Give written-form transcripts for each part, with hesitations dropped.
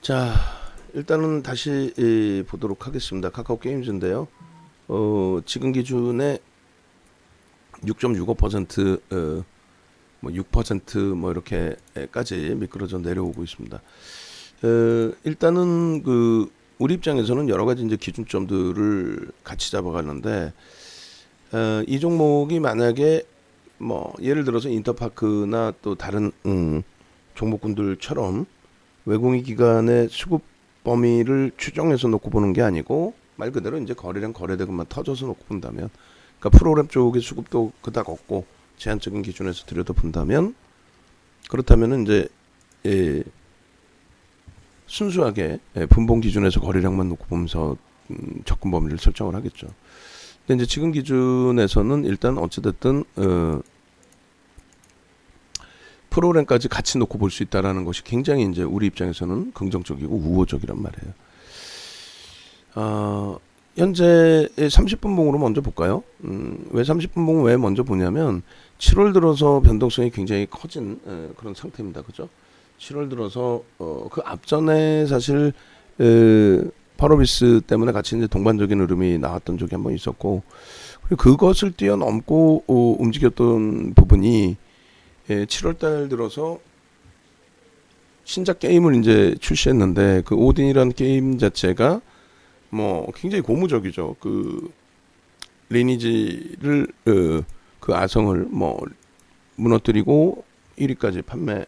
자, 일단은 다시 보도록 하겠습니다. 카카오 게임즈인데요. 지금 기준에 6.65% 뭐 6% 이렇게까지 미끄러져 내려오고 있습니다. 일단은 우리 입장에서는 여러 가지 이제 기준점들을 같이 잡아가는데 이 종목이 만약에 뭐 예를 들어서 인터파크나 또 다른 종목군들처럼 외국인 기관의 수급 범위를 추정해서 놓고 보는 게 아니고 말 그대로 이제 거래량 거래대금만 터져서 놓고 본다면, 그러니까 프로그램 쪽의 수급도 그닥 없고 제한적인 기준에서 들여다 본다면, 그렇다면은 이제 순수하게 분봉 기준에서 거래량만 놓고 보면서 접근 범위를 설정을 하겠죠. 근데 이제 지금 기준에서는 일단 어찌됐든 프로그램까지 같이 놓고 볼 수 있다라는 것이 굉장히 이제 우리 입장에서는 긍정적이고 우호적이란 말이에요. 현재 30분봉으로 먼저 볼까요? 왜 30분봉 왜 먼저 보냐면 7월 들어서 변동성이 굉장히 커진 그런 상태입니다. 그죠? 7월 들어서 그 앞전에 사실 파로비스 때문에 같이 이제 동반적인 흐름이 나왔던 적이 한번 있었고, 그리고 그것을 뛰어넘고 움직였던 부분이 7월달 들어서 신작 게임을 이제 출시했는데, 그 오딘이라는 게임 자체가 뭐 굉장히 고무적이죠. 그 리니지를 그 아성을 뭐 무너뜨리고 1위까지 판매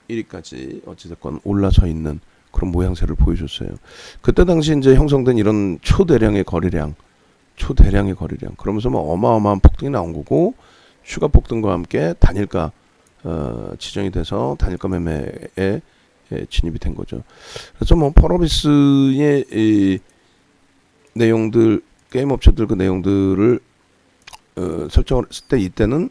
1위까지 어찌됐건 올라서 있는 그런 모양새를 보여줬어요. 그때 당시 이제 형성된 이런 초대량의 거래량, 그러면서 뭐 어마어마한 폭등이 나온 거고, 추가 폭등과 함께 단일가 지정이 돼서 단일가 매매에 진입이 된 거죠. 그래서 뭐 펄어비스의 이 내용들, 게임 업체들 그 내용들을 설정을 했을 때, 이때는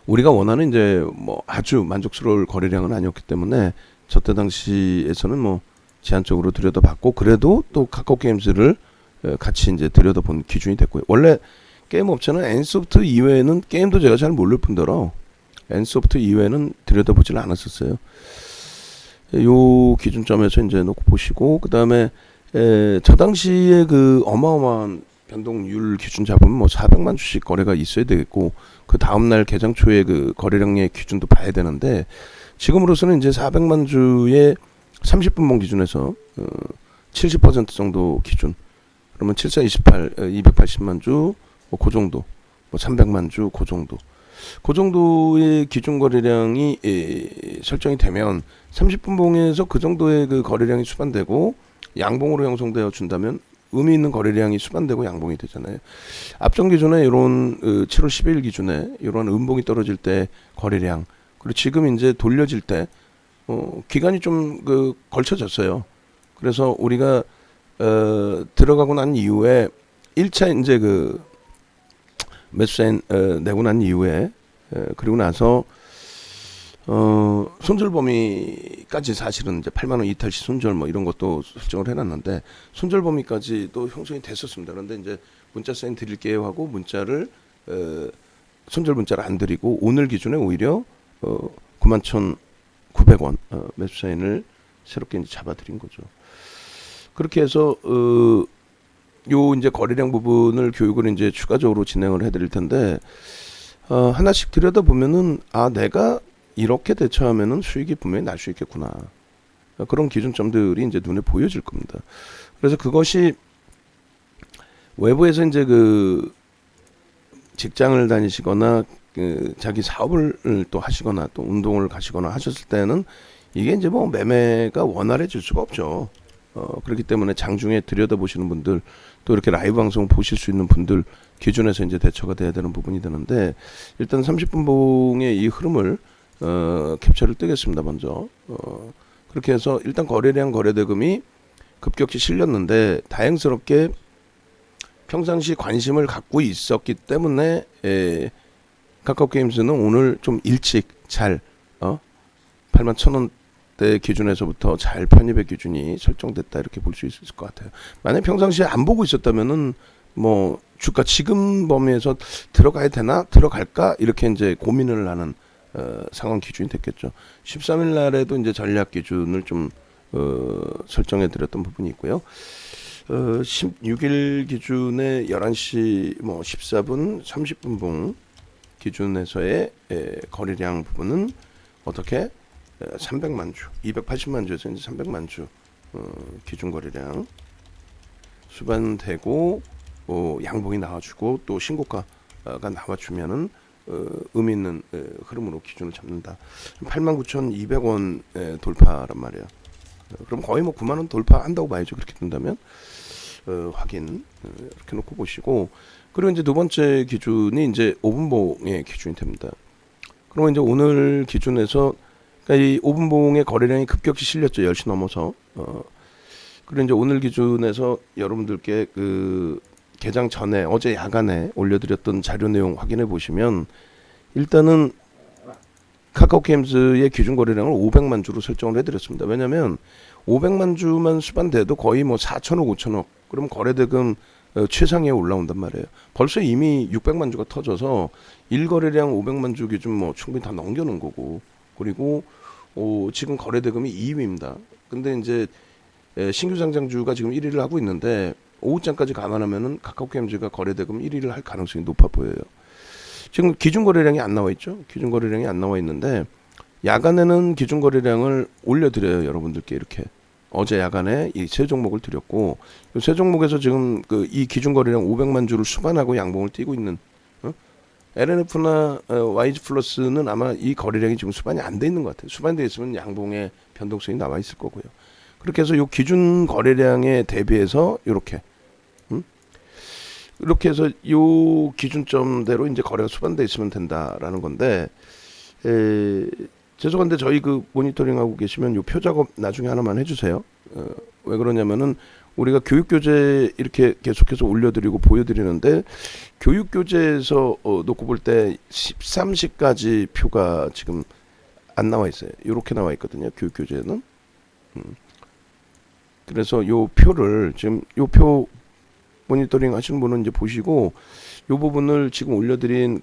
우리가 원하는 이제 뭐 아주 만족스러울 거래량은 아니었기 때문에 저때 당시에서는 뭐 제한적으로 들여다봤고, 그래도 또 카카오 게임즈를 같이 이제 들여다본 기준이 됐고요. 원래 게임 업체는 엔소프트 이외에는, 게임도 제가 잘 모를 뿐더러 엔소프트 이외에는 들여다보질 않았었어요. 요 기준점에서 이제 놓고 보시고, 그 다음에 저 당시에 그 어마어마한 변동률 기준 잡으면 뭐 400만 주씩 거래가 있어야 되겠고, 그 다음날 개장 초에 그 거래량의 기준도 봐야 되는데, 지금으로서는 이제 400만 주의 30분봉 기준에서 70% 정도 기준, 그러면 7428 280만 주 뭐 그 정도, 뭐 300만 주 그 정도, 그 정도의 기준 거래량이 설정이 되면 30분봉에서 그 정도의 그 거래량이 수반되고 양봉으로 형성되어 준다면 의미 있는 거래량이 수반되고 양봉이 되잖아요. 앞전 기준에 이런 7월 10일 기준에 이런 음봉이 떨어질 때 거래량, 그리고 지금 이제 돌려질 때 기간이 좀 걸쳐졌어요. 그래서 우리가 들어가고 난 이후에 1차 이제 매수사인 내고 난 이후에 그리고 나서 손절 범위까지 사실은 이제 8만 원 이탈 시 손절 뭐 이런 것도 설정을 해놨는데, 손절 범위까지도 형성이 됐었습니다. 그런데 이제 문자 사인 드릴게요 하고 문자를 손절 문자를 안 드리고 오늘 기준에 오히려 91,900원 매수 사인을 새롭게 이제 잡아드린 거죠. 그렇게 해서 요 이제 거래량 부분을 교육을 이제 추가적으로 진행을 해드릴 텐데, 하나씩 들여다 보면은 내가 이렇게 대처하면은 수익이 분명히 날 수 있겠구나, 그런 기준점들이 이제 눈에 보여질 겁니다. 그래서 그것이 외부에서 이제 직장을 다니시거나 자기 사업을 또 하시거나 또 운동을 가시거나 하셨을 때는 이게 이제 뭐 매매가 원활해질 수가 없죠. 그렇기 때문에 장중에 들여다보시는 분들, 또 이렇게 라이브 방송 보실 수 있는 분들 기준에서 이제 대처가 돼야 되는 부분이 되는데, 일단 30분봉의 이 흐름을 캡처를 뜨겠습니다. 먼저 그렇게 해서 일단 거래량 거래대금이 급격히 실렸는데, 다행스럽게 평상시 관심을 갖고 있었기 때문에 카카오 게임즈는 오늘 좀 일찍 잘 81,000원 기준에서부터 잘 편입의 기준이 설정됐다, 이렇게 볼 수 있을 것 같아요. 만약 평상시에 안 보고 있었다면은 뭐 주가 지금 범위에서 들어가야 되나 들어갈까 이렇게 이제 고민을 하는 상황 기준이 됐겠죠. 13일 날에도 이제 전략 기준을 좀 설정해 드렸던 부분이 있고요. 16일 기준에 11시 뭐 14분 30분 봉 기준에서의 거래량 부분은 어떻게 300만 주, 280만 주에서 이제 300만 주 기준 거래량 수반되고 양봉이 나와주고 또 신고가가 나와주면은 의미 있는 흐름으로 기준을 잡는다. 89,200원 돌파란 말이에요. 그럼 거의 뭐 9만 원 돌파한다고 봐야죠. 그렇게 된다면 확인 이렇게 놓고 보시고, 그리고 이제 두 번째 기준이 이제 5분봉의 기준이 됩니다. 그러면 이제 오늘 기준에서 그러니까 이 5분봉의 거래량이 급격히 실렸죠. 10시 넘어서. 그리고 이제 오늘 기준에서 여러분들께 그 개장 전에 어제 야간에 올려드렸던 자료 내용 확인해 보시면 일단은 카카오게임즈의 기준 거래량을 500만 주로 설정을 해드렸습니다. 왜냐하면 500만 주만 수반돼도 거의 뭐 4천억, 5천억, 그럼 거래대금 최상위에 올라온단 말이에요. 벌써 이미 600만 주가 터져서 1거래량 500만 주 기준 뭐 충분히 다 넘겨놓은 거고, 그리고 지금 거래대금이 2위입니다. 근데 이제 신규 상장주가 지금 1위를 하고 있는데 오후장까지 감안하면은 카카오게임즈가 거래대금 1위를 할 가능성이 높아 보여요. 지금 기준 거래량이 안 나와 있죠. 기준 거래량이 안 나와 있는데 야간에는 기준 거래량을 올려드려요. 여러분들께 이렇게 어제 야간에 이 세 종목을 드렸고, 이 세 종목에서 지금 그 이 기준 거래량 500만 주를 수반하고 양봉을 띄고 있는 LNF나 YG 플러스는 아마 이 거래량이 지금 수반이 안 돼 있는 것 같아요. 수반돼 있으면 양봉의 변동성이 나와 있을 거고요. 그렇게 해서 이 기준 거래량에 대비해서 이렇게 이렇게 해서 이 기준점대로 이제 거래가 수반돼 있으면 된다라는 건데, 죄송한데 저희 그 모니터링하고 계시면 이 표 작업 나중에 하나만 해주세요. 왜 그러냐면은 우리가 교육교재 이렇게 계속해서 올려드리고 보여드리는데 교육교재에서 놓고 볼 때 13시까지 표가 지금 안 나와 있어요. 이렇게 나와 있거든요. 교육교재는. 그래서 요 표를 지금 요 표 모니터링 하시는 분은 이제 보시고 요 부분을 지금 올려드린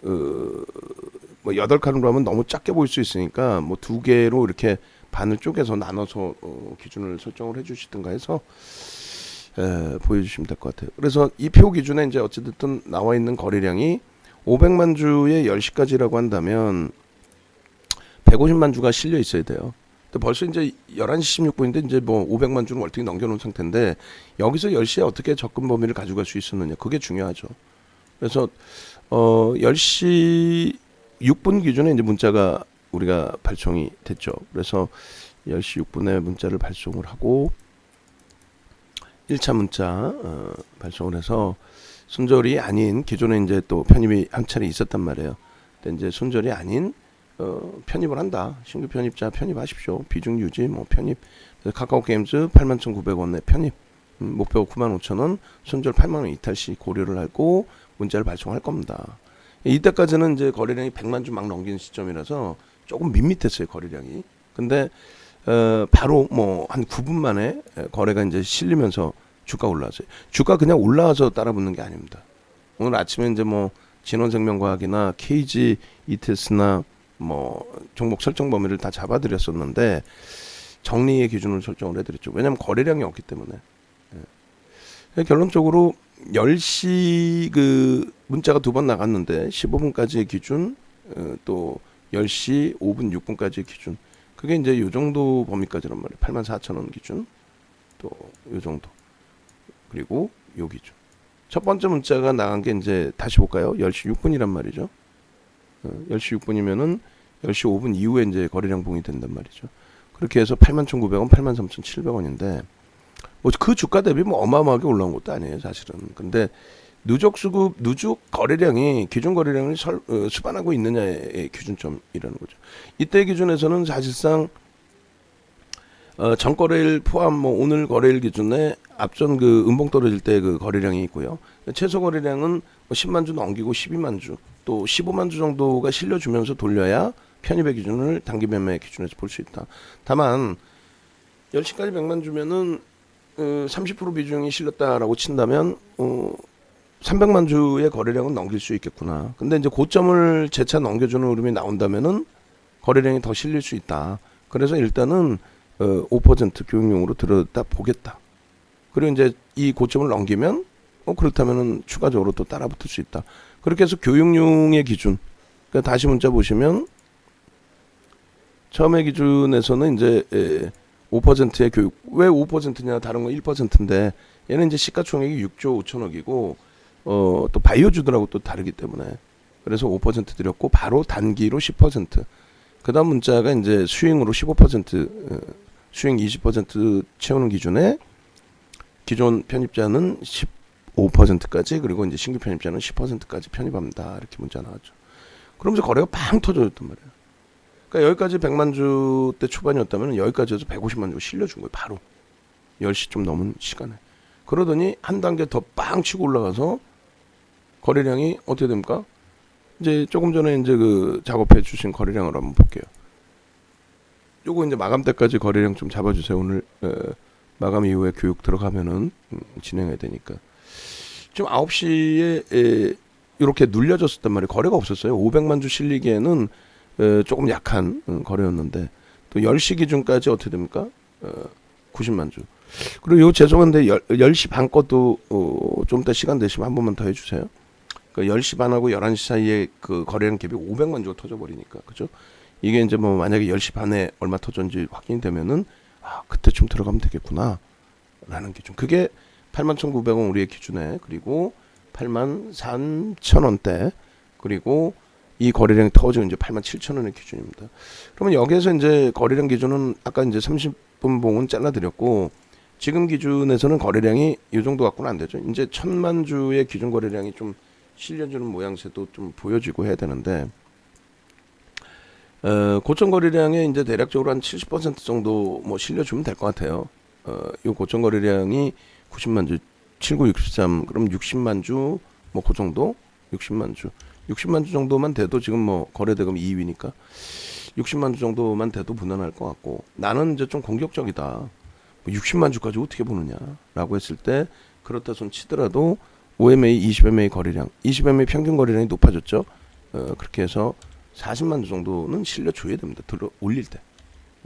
뭐 8칸으로 하면 너무 작게 보일 수 있으니까 뭐 2개로 이렇게 반을 쪼개서 나눠서 기준을 설정을 해주시든가 해서 보여주시면 될 것 같아요. 그래서 이 표 기준에 이제 어찌됐든 나와 있는 거래량이 500만 주에 10시까지라고 한다면 150만 주가 실려 있어야 돼요. 근데 벌써 이제 11시 16분인데 이제 뭐 500만 주는 월등히 넘겨놓은 상태인데 여기서 10시에 어떻게 접근 범위를 가져갈 수 있었느냐, 그게 중요하죠. 그래서 10시 6분 기준에 이제 문자가 우리가 발송이 됐죠. 그래서 10시 6분에 문자를 발송을 하고 1차 문자 발송을 해서 순절이 아닌, 기존에 이제 또 편입이 한 차례 있었단 말이에요. 근데 이제 순절이 아닌 편입을 한다. 신규 편입자 편입하십시오. 비중 유지 뭐 편입. 카카오게임즈 81,900원에 편입. 목표 95,000원, 순절 8만원 이탈 시 고려를 하고 문자를 발송할 겁니다. 이때까지는 이제 거래량이 100만 주 막 넘기는 시점이라서 조금 밋밋했어요, 거래량이. 근데 바로 뭐 한 9분 만에 거래가 이제 실리면서 주가 올라왔어요. 주가 그냥 올라와서 따라붙는 게 아닙니다. 오늘 아침에 이제 뭐 진원생명과학이나 KG ETS나 뭐 종목 설정 범위를 다 잡아드렸었는데 정리의 기준을 설정을 해드렸죠. 왜냐하면 거래량이 없기 때문에. 결론적으로 10시 그 문자가 2번 나갔는데 15분까지의 기준, 또 10시 5분 6분까지의 기준, 그게 이제 요 정도 범위까지란 말이에요. 84,000원 기준, 또 요 정도, 그리고 요 기준. 첫 번째 문자가 나간 게 이제 다시 볼까요? 10시 6분이란 말이죠. 10시 6분이면은 10시 5분 이후에 이제 거래량 봉이 된단 말이죠. 그렇게 해서 81,900원, 83,700원인데 뭐 그 주가 대비 뭐 어마어마하게 올라온 것도 아니에요, 사실은. 근데 누적 수급, 누적 거래량이 기준 거래량을 수반하고 있느냐의 기준점이라는 거죠. 이때 기준에서는 사실상 전 거래일 포함 뭐 오늘 거래일 기준에 앞전 그 음봉 떨어질 때 그 거래량이 있고요. 최소 거래량은 10만 주 넘기고 12만 주, 또 15만 주 정도가 실려주면서 돌려야 편입의 기준을 단기 매매 기준에서 볼 수 있다. 다만 10시까지 100만 주면은 30% 비중이 실렸다라고 친다면 300만 주의 거래량은 넘길 수 있겠구나. 근데 이제 고점을 재차 넘겨주는 흐름이 나온다면은 거래량이 더 실릴 수 있다. 그래서 일단은 5% 교육용으로 들여다 보겠다. 그리고 이제 이 고점을 넘기면 그렇다면은 추가적으로 또 따라붙을 수 있다. 그렇게 해서 교육용의 기준. 그러니까 다시 문자 보시면 처음의 기준에서는 이제 5%의 교육. 왜 5%냐? 다른 건 1%인데 얘는 이제 시가총액이 6조 5천억이고 또 바이오주들하고 또 다르기 때문에 그래서 5% 드렸고 바로 단기로 10%. 그다음 문자가 이제 수익으로 15% 수익 20% 채우는 기준에 기존 편입자는 15%까지 그리고 이제 신규 편입자는 10%까지 편입합니다. 이렇게 문자 나왔죠. 그러면서 거래가 팡 터져졌단 말이에요. 그러니까 여기까지 100만 주대 초반이었다면 여기까지 해서 150만 주 실려준 거예요. 바로 10시 좀 넘은 시간에. 그러더니 한 단계 더 빵 치고 올라가서 거래량이 어떻게 됩니까? 이제 조금 전에 이제 그 작업해 주신 거래량을 한번 볼게요. 요거 이제 마감 때까지 거래량 좀 잡아주세요. 오늘 마감 이후에 교육 들어가면은 진행해야 되니까. 지금 9시에 이렇게 눌려졌었단 말이에요. 거래가 없었어요. 500만 주 실리기에는 조금 약한 거래였는데 또 10시 기준까지 어떻게 됩니까? 90만 주. 그리고 요 죄송한데 10시 반 것도 좀 이따 시간 되시면 한 번만 더 해주세요. 그러니까 10시 반하고 11시 사이에 그 거래량 갭이 500만 주가 터져버리니까 그죠? 이게 이제 뭐 만약에 10시 반에 얼마 터졌는지 확인이 되면은 그때쯤 들어가면 되겠구나 라는 기준. 그게 81,900원 우리의 기준에 그리고 83,000원대 그리고 이 거래량이 터지고 이제 87,000원의 기준입니다. 그러면 여기에서 이제 거래량 기준은 아까 이제 30분 봉은 잘라드렸고 지금 기준에서는 거래량이 이 정도 갖고는 안 되죠. 이제 1,000만 주의 기준 거래량이 좀 실려주는 모양새도 좀 보여지고 해야 되는데 고점 거래량에 이제 대략적으로 한 70% 정도 뭐 실려주면 될 것 같아요. 이 고점 거래량이 90만 주, 7963 그럼 60만 주 뭐 그 정도 60만 주 정도만 돼도 지금 뭐 거래대금 2위니까 60만 주 정도만 돼도 무난할 것 같고 나는 이제 좀 공격적이다. 뭐 60만 주까지 어떻게 보느냐라고 했을 때 그렇다 손 치더라도 5MA, 20MA 거래량, 20MA 평균 거래량이 높아졌죠. 그렇게 해서 40만 주 정도는 실려줘야 됩니다. 올릴 때.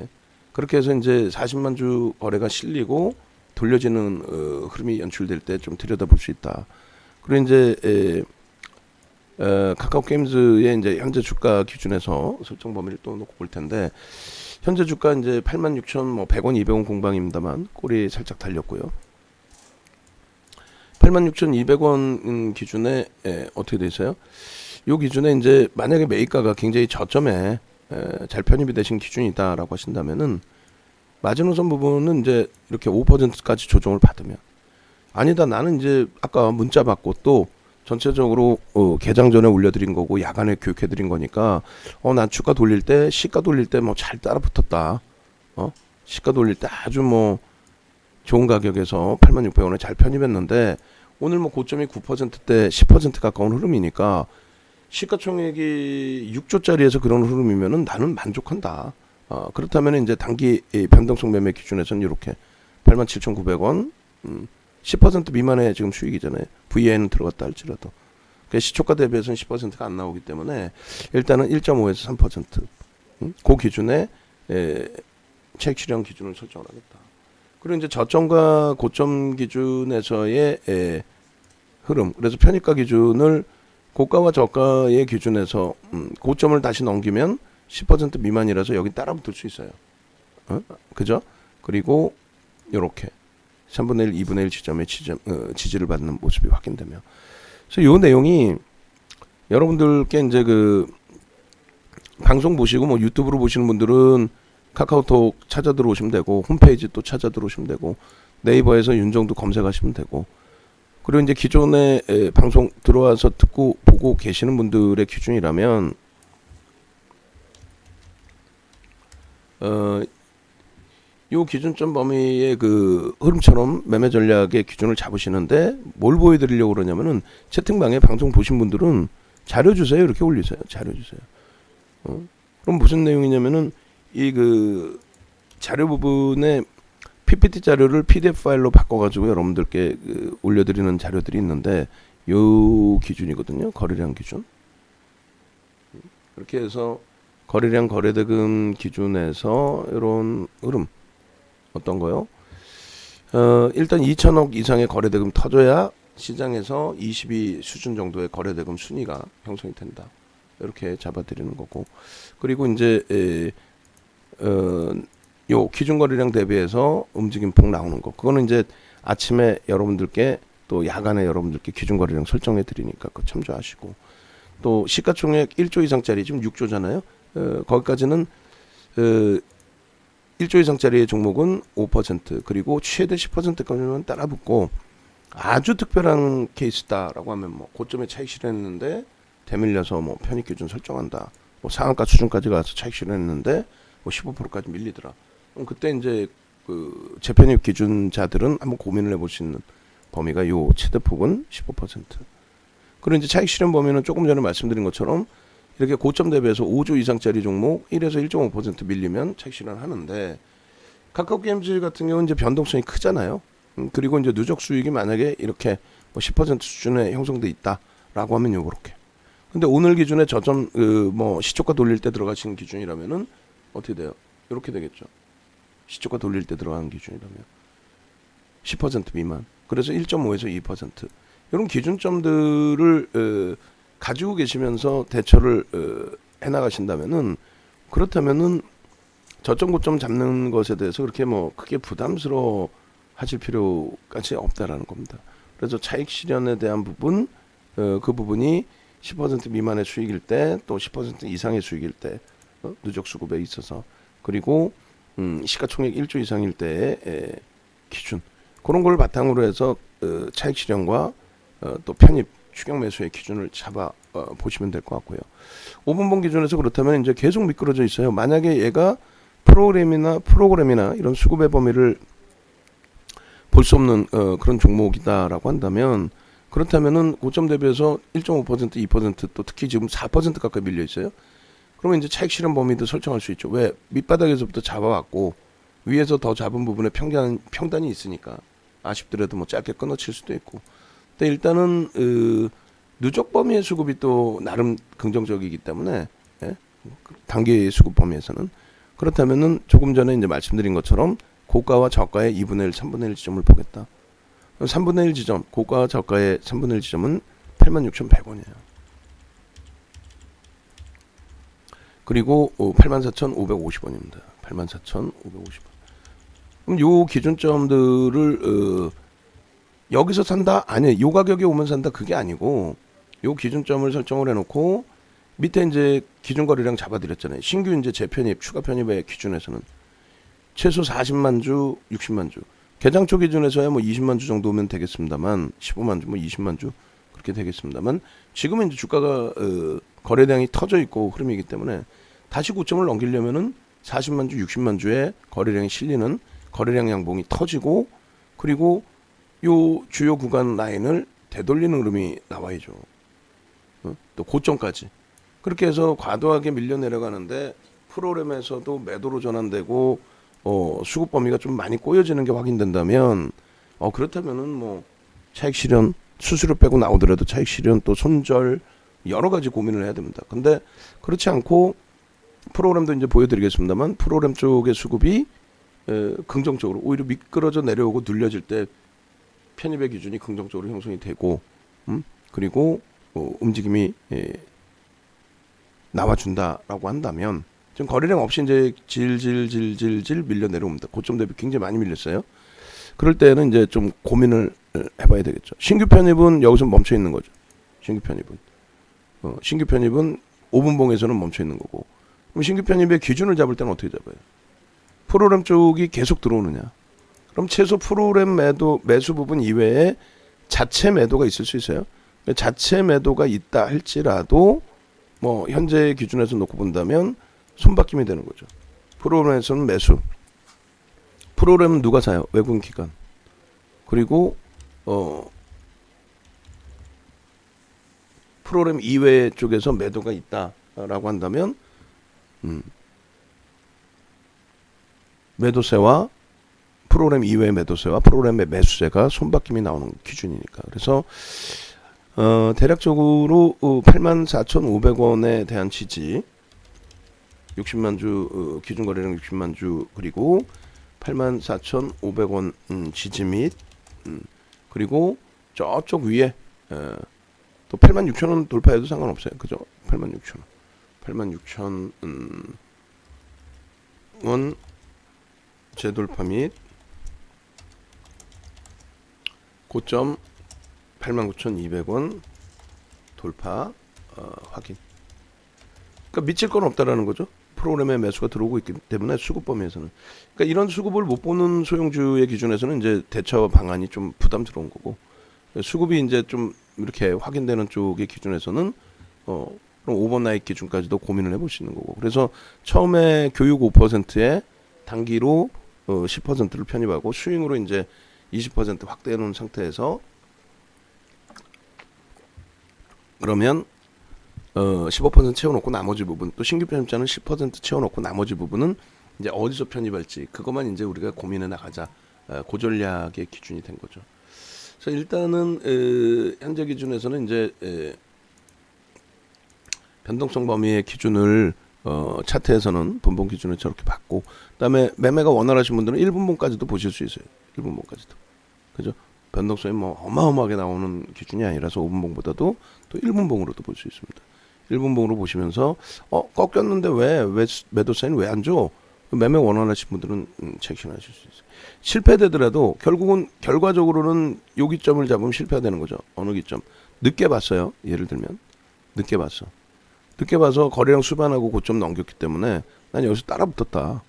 예? 그렇게 해서 이제 40만 주 거래가 실리고 돌려지는 흐름이 연출될 때 좀 들여다볼 수 있다. 그리고 이제 카카오 게임즈의 이제 현재 주가 기준에서 설정 범위를 또 놓고 볼 텐데 현재 주가 이제 86,100원, 200원 공방입니다만 꼬리 살짝 달렸고요. 86,200원 기준에 어떻게 돼 있어요? 요 기준에 이제 만약에 매입가가 굉장히 저점에 잘 편입이 되신 기준이다라고 하신다면은 마지노선 부분은 이제 이렇게 5%까지 조정을 받으면 아니다 나는 이제 아까 문자 받고 또 전체적으로 개장 전에 올려드린 거고 야간에 교육해드린 거니까 난 주가 돌릴 때 시가 돌릴 때 뭐 잘 따라 붙었다. 시가 돌릴 때 아주 뭐 좋은 가격에서 86,100원에 잘 편입했는데 오늘 뭐 고점이 9%대 10% 가까운 흐름이니까 시가총액이 6조짜리에서 그런 흐름이면은 나는 만족한다. 그렇다면 이제 단기 변동성 매매 기준에서는 이렇게 87,900원 10% 미만의 지금 수익이잖아요. VN은 들어갔다 할지라도. 그러니까 시초가 대비해서는 10%가 안 나오기 때문에 일단은 1.5에서 3% 그 기준에 차익 실현 기준을 설정을 하겠다. 그리고 이제 저점과 고점 기준에서의 흐름. 그래서 편입가 기준을 고가와 저가의 기준에서 고점을 다시 넘기면 10% 미만이라서 여기 따라 붙을 수 있어요. 그죠? 그리고 요렇게 3분의 1, 2분의 1 지점의 지지를 받는 모습이 확인되며. 그래서 요 내용이 여러분들께 이제 그 방송 보시고 뭐 유튜브로 보시는 분들은 카카오톡 찾아 들어오시면 되고 홈페이지 또 찾아 들어오시면 되고 네이버에서 윤정두 검색하시면 되고 그리고 이제 기존에 방송 들어와서 듣고 보고 계시는 분들의 기준이라면 요 기준점 범위의 그 흐름처럼 매매 전략의 기준을 잡으시는데 뭘 보여드리려고 그러냐면은 채팅방에 방송 보신 분들은 자료 주세요 이렇게 올리세요. 자료 주세요. 그럼 무슨 내용이냐면은 이 그 자료 부분에 PPT 자료를 PDF 파일로 바꿔가지고 여러분들께 올려드리는 자료들이 있는데 요 기준이거든요. 거래량 기준. 이렇게 해서 거래량 거래대금 기준에서 이런 흐름 어떤 거요? 일단 2천억 이상의 거래대금 터져야 시장에서 22 수준 정도의 거래대금 순위가 형성이 된다. 이렇게 잡아드리는 거고. 그리고 이제 요 기준 거래량 대비해서 움직임폭 나오는 거. 그거는 이제 아침에 여러분들께 또 야간에 여러분들께 기준 거래량 설정해 드리니까 그거 참조하시고. 또 시가총액 1조 이상짜리 지금 6조잖아요. 거기까지는 1조 이상짜리의 종목은 5% 그리고 최대 10%까지만 따라붙고 아주 특별한 케이스다라고 하면 뭐 고점에 차익 실현했는데 대밀려서 뭐 편입 기준 설정한다. 뭐 상한가 수준까지 가서 차익 실현했는데 뭐 15%까지 밀리더라. 그럼 그때 이제 그 재편입 기준자들은 한번 고민을 해볼 수 있는 범위가 요 최대폭은 15%. 그리고 이제 차익 실현 범위는 조금 전에 말씀드린 것처럼 이렇게 고점 대비해서 5조 이상짜리 종목 1에서 1.5% 밀리면 차익 실현하는데 카카오게임즈 같은 경우는 이제 변동성이 크잖아요. 그리고 이제 누적 수익이 만약에 이렇게 뭐 10% 수준에 형성돼 있다라고 하면 요렇게. 근데 오늘 기준에 저점 뭐 시초가 돌릴 때 들어가시는 기준이라면은 어떻게 돼요? 이렇게 되겠죠. 시초가 돌릴 때 들어가는 기준이라면 10% 미만. 그래서 1.5에서 2%. 이런 기준점들을 가지고 계시면서 대처를 해나가신다면은 그렇다면은 저점 고점 잡는 것에 대해서 그렇게 뭐 크게 부담스러워 하실 필요까지 없다라는 겁니다. 그래서 차익 실현에 대한 부분 그 부분이 10% 미만의 수익일 때 또 10% 이상의 수익일 때 누적 수급에 있어서 그리고 시가총액 1조 이상일 때의 기준 그런 걸 바탕으로 해서 차익 실현과 또 편입 추격 매수의 기준을 잡아 보시면 될 것 같고요. 5분봉 기준에서 그렇다면 이제 계속 미끄러져 있어요. 만약에 얘가 프로그램이나 이런 수급의 범위를 볼 수 없는 그런 종목이다라고 한다면 그렇다면은 고점 대비해서 1.5% 2%또 특히 지금 4% 가까이 밀려 있어요. 그러면 이제 차익 실현 범위도 설정할 수 있죠. 왜? 밑바닥에서부터 잡아왔고 위에서 더 잡은 부분에 평단이 있으니까 아쉽더라도 뭐 짧게 끊어칠 수도 있고. 근데 일단은 누적 범위의 수급이 또 나름 긍정적이기 때문에 예? 단기 수급 범위에서는 그렇다면은 조금 전에 이제 말씀드린 것처럼 고가와 저가의 2분의 1, 3분의 1 지점을 보겠다. 3분의 1 지점, 고가와 저가의 3분의 1 지점은 86,100원이에요. 그리고 84,550원입니다. 84,550원. 그럼 요 기준점들을 여기서 산다? 아니요. 요 가격에 오면 산다? 그게 아니고 요 기준점을 설정을 해놓고 밑에 이제 기준 거래량 잡아드렸잖아요. 신규 이제 재편입, 추가 편입의 기준에서는 최소 40만 주, 60만 주. 개장 초 기준에서야 뭐 20만 주 정도 오면 되겠습니다만 15만 주, 뭐 20만 주 그렇게 되겠습니다만 지금은 이제 주가가 거래량이 터져 있고 흐름이기 때문에 다시 고점을 넘기려면은 40만 주, 60만 주의 거래량이 실리는 거래량 양봉이 터지고 그리고 요 주요 구간 라인을 되돌리는 흐름이 나와야죠. 또 고점까지. 그렇게 해서 과도하게 밀려 내려가는데 프로그램에서도 매도로 전환되고 수급 범위가 좀 많이 꼬여지는 게 확인된다면 그렇다면은 뭐 차익 실현 수수료 빼고 나오더라도 차익 실현 또 손절 여러 가지 고민을 해야 됩니다. 근데 그렇지 않고 프로그램도 이제 보여드리겠습니다만 프로그램 쪽의 수급이 긍정적으로 오히려 미끄러져 내려오고 눌려질 때 편입의 기준이 긍정적으로 형성이 되고 그리고 움직임이 나와준다라고 한다면 지금 거래량 없이 이제 질질 밀려 내려옵니다. 고점 대비 굉장히 많이 밀렸어요. 그럴 때는 이제 좀 고민을 해봐야 되겠죠. 신규 편입은 여기서 멈춰 있는 거죠. 신규 편입은 5분봉에서는 멈춰 있는 거고. 그럼 신규 편입의 기준을 잡을 때는 어떻게 잡아요? 프로그램 쪽이 계속 들어오느냐? 그럼 최소 프로그램 매수 부분 이외에 자체 매도가 있을 수 있어요. 자체 매도가 있다 할지라도 뭐 현재 기준에서 놓고 본다면 손바뀜이 되는 거죠. 프로그램에서는 매수. 프로그램은 누가 사요? 외국인 기관. 그리고 프로그램 이외 쪽에서 매도가 있다라고 한다면 매도세와 프로그램 이외의 매도세와 프로그램의 매수세가 손바뀜이 나오는 기준이니까. 그래서 대략적으로 84,500원에 대한 지지, 60만 주 기준 거래량 60만 주, 그리고 84,500원 지지 및 그리고 저쪽 위에 또 86,000원 돌파해도 상관없어요. 그죠? 86,000원. 86,000원 재돌파 및 고점 89,200원 돌파 확인. 그러니까 미칠 건 없다라는 거죠. 프로그램에 매수가 들어오고 있기 때문에 수급 범위에서는. 그러니까 이런 수급을 못 보는 소형주의 기준에서는 이제 대처 방안이 좀 부담스러운 거고, 수급이 이제 좀 이렇게 확인되는 쪽의 기준에서는 그럼 오버나잇 기준까지도 고민을 해볼 수 있는 거고. 그래서 처음에 교육 5%에 단기로 10%를 편입하고 스윙으로 이제 20% 확대해 놓은 상태에서, 그러면 15% 채워놓고 나머지 부분, 또 신규 편입자는 10% 채워놓고 나머지 부분은 이제 어디서 편입할지, 그것만 이제 우리가 고민해 나가자. 고전략의 기준이 된 거죠. 그래서 일단은 현재 기준에서는 이제 변동성 범위의 기준을 차트에서는 분봉 기준을 저렇게 받고, 그다음에 매매가 원활하신 분들은 1분봉까지도 보실 수 있어요. 1분봉까지도. 그죠? 변동성이 뭐 어마어마하게 나오는 기준이 아니라서 5분봉보다도 또 1분봉으로도 볼 수 있습니다. 1분봉으로 보시면서 꺾였는데 왜 매도 사인 왜 안 줘? 매매 원활하신 분들은 체크하실 수 있어요. 실패되더라도 결국은 결과적으로는 요 기점을 잡으면 실패가 되는 거죠. 어느 기점? 늦게 봤어요. 예를 들면 늦게 봤어. 늦게 봐서 거래량 수반하고 고점 넘겼기 때문에 난 여기서 따라 붙었다.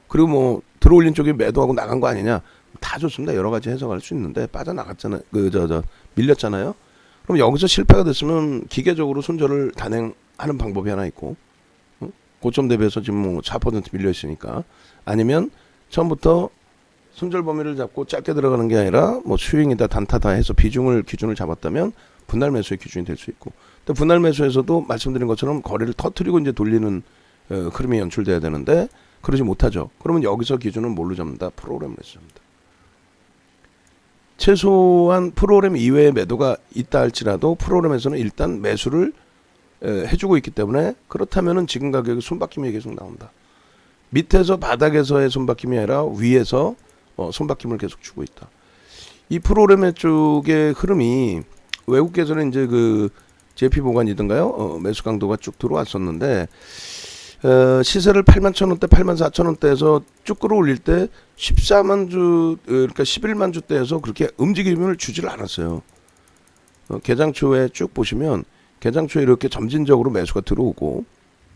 그리고 뭐 들어올린 쪽이 매도하고 나간 거 아니냐? 다 좋습니다. 여러 가지 해석할 수 있는데 빠져나갔잖아요. 밀렸잖아요. 그럼 여기서 실패가 됐으면 기계적으로 손절을 단행하는 방법이 하나 있고, 고점 대비해서 지금 뭐 4% 밀려 있으니까, 아니면 처음부터 손절 범위를 잡고 짧게 들어가는 게 아니라 뭐 스윙이다 단타다 해서 기준을 잡았다면 분할 매수의 기준이 될 수 있고, 또 분할 매수에서도 말씀드린 것처럼 거래를 터트리고 이제 돌리는 흐름이 연출돼야 되는데 그러지 못하죠. 그러면 여기서 기준은 뭘로 잡는다? 프로그램으로 잡는다. 최소한 프로그램 이외의 매도가 있다 할지라도 프로그램에서는 일단 매수를 해주고 있기 때문에, 그렇다면은 지금 가격이 손바뀜이 계속 나온다. 밑에서 바닥에서의 손바뀜이 아니라 위에서 손바뀜을 계속 주고 있다. 이 프로그램 쪽의 흐름이 외국계에서는 이제 그 JP 보관이든가요, 매수 강도가 쭉 들어왔었는데, 시세를 81,000원대, 84,000원대에서 쭉 끌어올릴 때 14만 주, 그러니까 11만 주대에서 그렇게 움직임을 주질 않았어요. 개장 초에 쭉 보시면 개장 초에 이렇게 점진적으로 매수가 들어오고,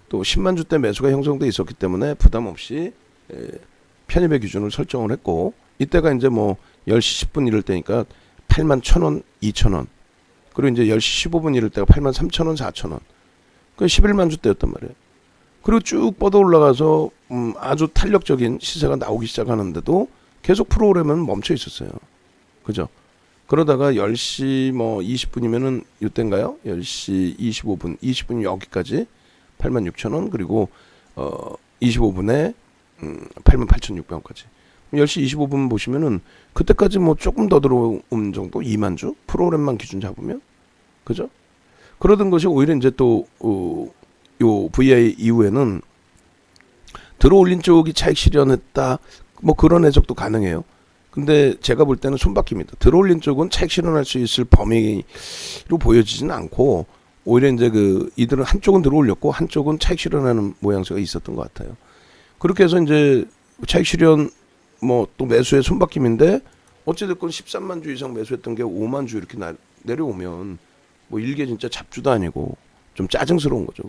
또 10만 주대 매수가 형성돼 있었기 때문에 부담 없이 편입의 기준을 설정을 했고, 이때가 이제 뭐 10시 10분 이럴 때니까 81,000원, 2,000원, 그리고 이제 10시 15분 이럴 때가 83,000원, 4,000원, 그 11만 주대였단 말이에요. 그리고 쭉 뻗어 올라가서 아주 탄력적인 시세가 나오기 시작하는데도 계속 프로그램은 멈춰 있었어요. 그죠? 그러다가 10시 뭐 20분이면은 이때인가요? 10시 25분, 20분이 여기까지 86,000원, 그리고 25분에 88,600원까지. 10시 25분 보시면은 그때까지 뭐 조금 더 들어온 정도, 2만 주 프로그램만 기준 잡으면, 그죠? 그러던 것이 오히려 이제 또 요 VI 이후에는 들어올린 쪽이 차익 실현했다, 뭐 그런 해석도 가능해요. 근데 제가 볼 때는 손바뀝니다. 들어올린 쪽은 차익 실현할 수 있을 범위로 보여지지는 않고, 오히려 이제 이들은 한쪽은 들어올렸고 한쪽은 차익 실현하는 모양새가 있었던 것 같아요. 그렇게 해서 이제 차익 실현 뭐 또 매수의 손바뀜인데, 어찌됐건 13만 주 이상 매수했던 게 5만 주 이렇게 내려오면 뭐 일개 진짜 잡주도 아니고 좀 짜증스러운 거죠.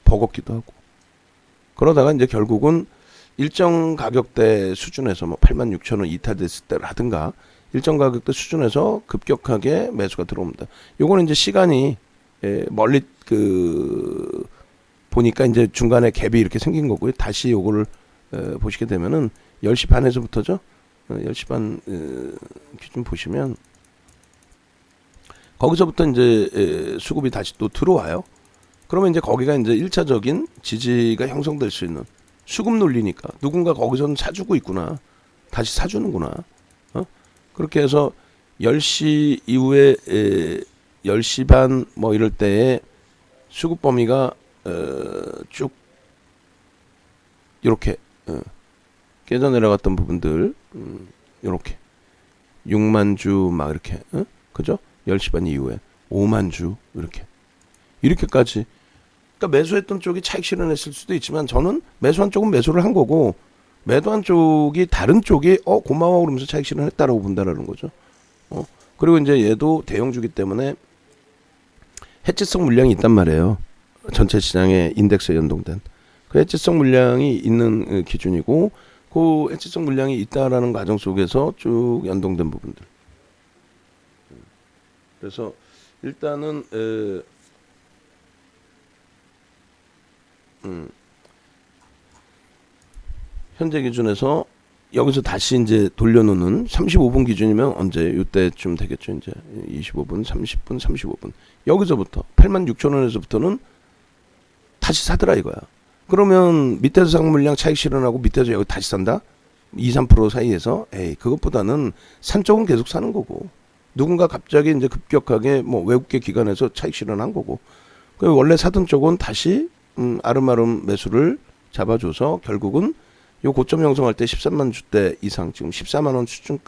버겁기도 하고. 그러다가 이제 결국은 일정 가격대 수준에서 뭐 86,000원 이탈됐을 때라든가 일정 가격대 수준에서 급격하게 매수가 들어옵니다. 요거는 이제 시간이 멀리 보니까 이제 중간에 갭이 이렇게 생긴 거고요. 다시 요거를 보시게 되면은 10시 반에서부터죠. 10시 반 기준 보시면 거기서부터 이제 수급이 다시 또 들어와요. 그러면 이제 거기가 이제 1차적인 지지가 형성될 수 있는, 수급 논리니까 누군가 거기서는 사주고 있구나, 다시 사주는구나. 그렇게 해서 10시 이후에 10시 반 뭐 이럴 때에 수급 범위가 쭉 이렇게 깨져 내려갔던 부분들 이렇게 6만 주 막 이렇게 그죠? 10시 반 이후에 5만 주 이렇게까지. 그러니까 매수했던 쪽이 차익 실현했을 수도 있지만 저는 매수한 쪽은 매수를 한 거고 매도한 쪽이 다른 쪽이 고마워 그러면서 차익 실현했다라고 본다라는 거죠. 그리고 이제 얘도 대형주기 때문에 해지성 물량이 있단 말이에요. 전체 시장의 인덱스에 연동된 그 해지성 물량이 있는 기준이고 그 해지성 물량이 있다라는 과정 속에서 쭉 연동된 부분들. 그래서 일단은 현재 기준에서 여기서 다시 이제 돌려놓는 35분 기준이면 언제 이때쯤 되겠죠. 이제 25분, 30분, 35분 여기서부터 86,000원에서부터는 다시 사더라 이거야. 그러면 밑에서 산 물량 차익 실현하고 밑에서 여기 다시 산다? 2, 3% 사이에서 그것보다는 산 쪽은 계속 사는 거고 누군가 갑자기 이제 급격하게 뭐 외국계 기관에서 차익 실현한 거고 원래 사던 쪽은 다시 아름아름 매수를 잡아줘서 결국은 요 고점 형성할 때 13만 주대 이상 지금 14만 원 수준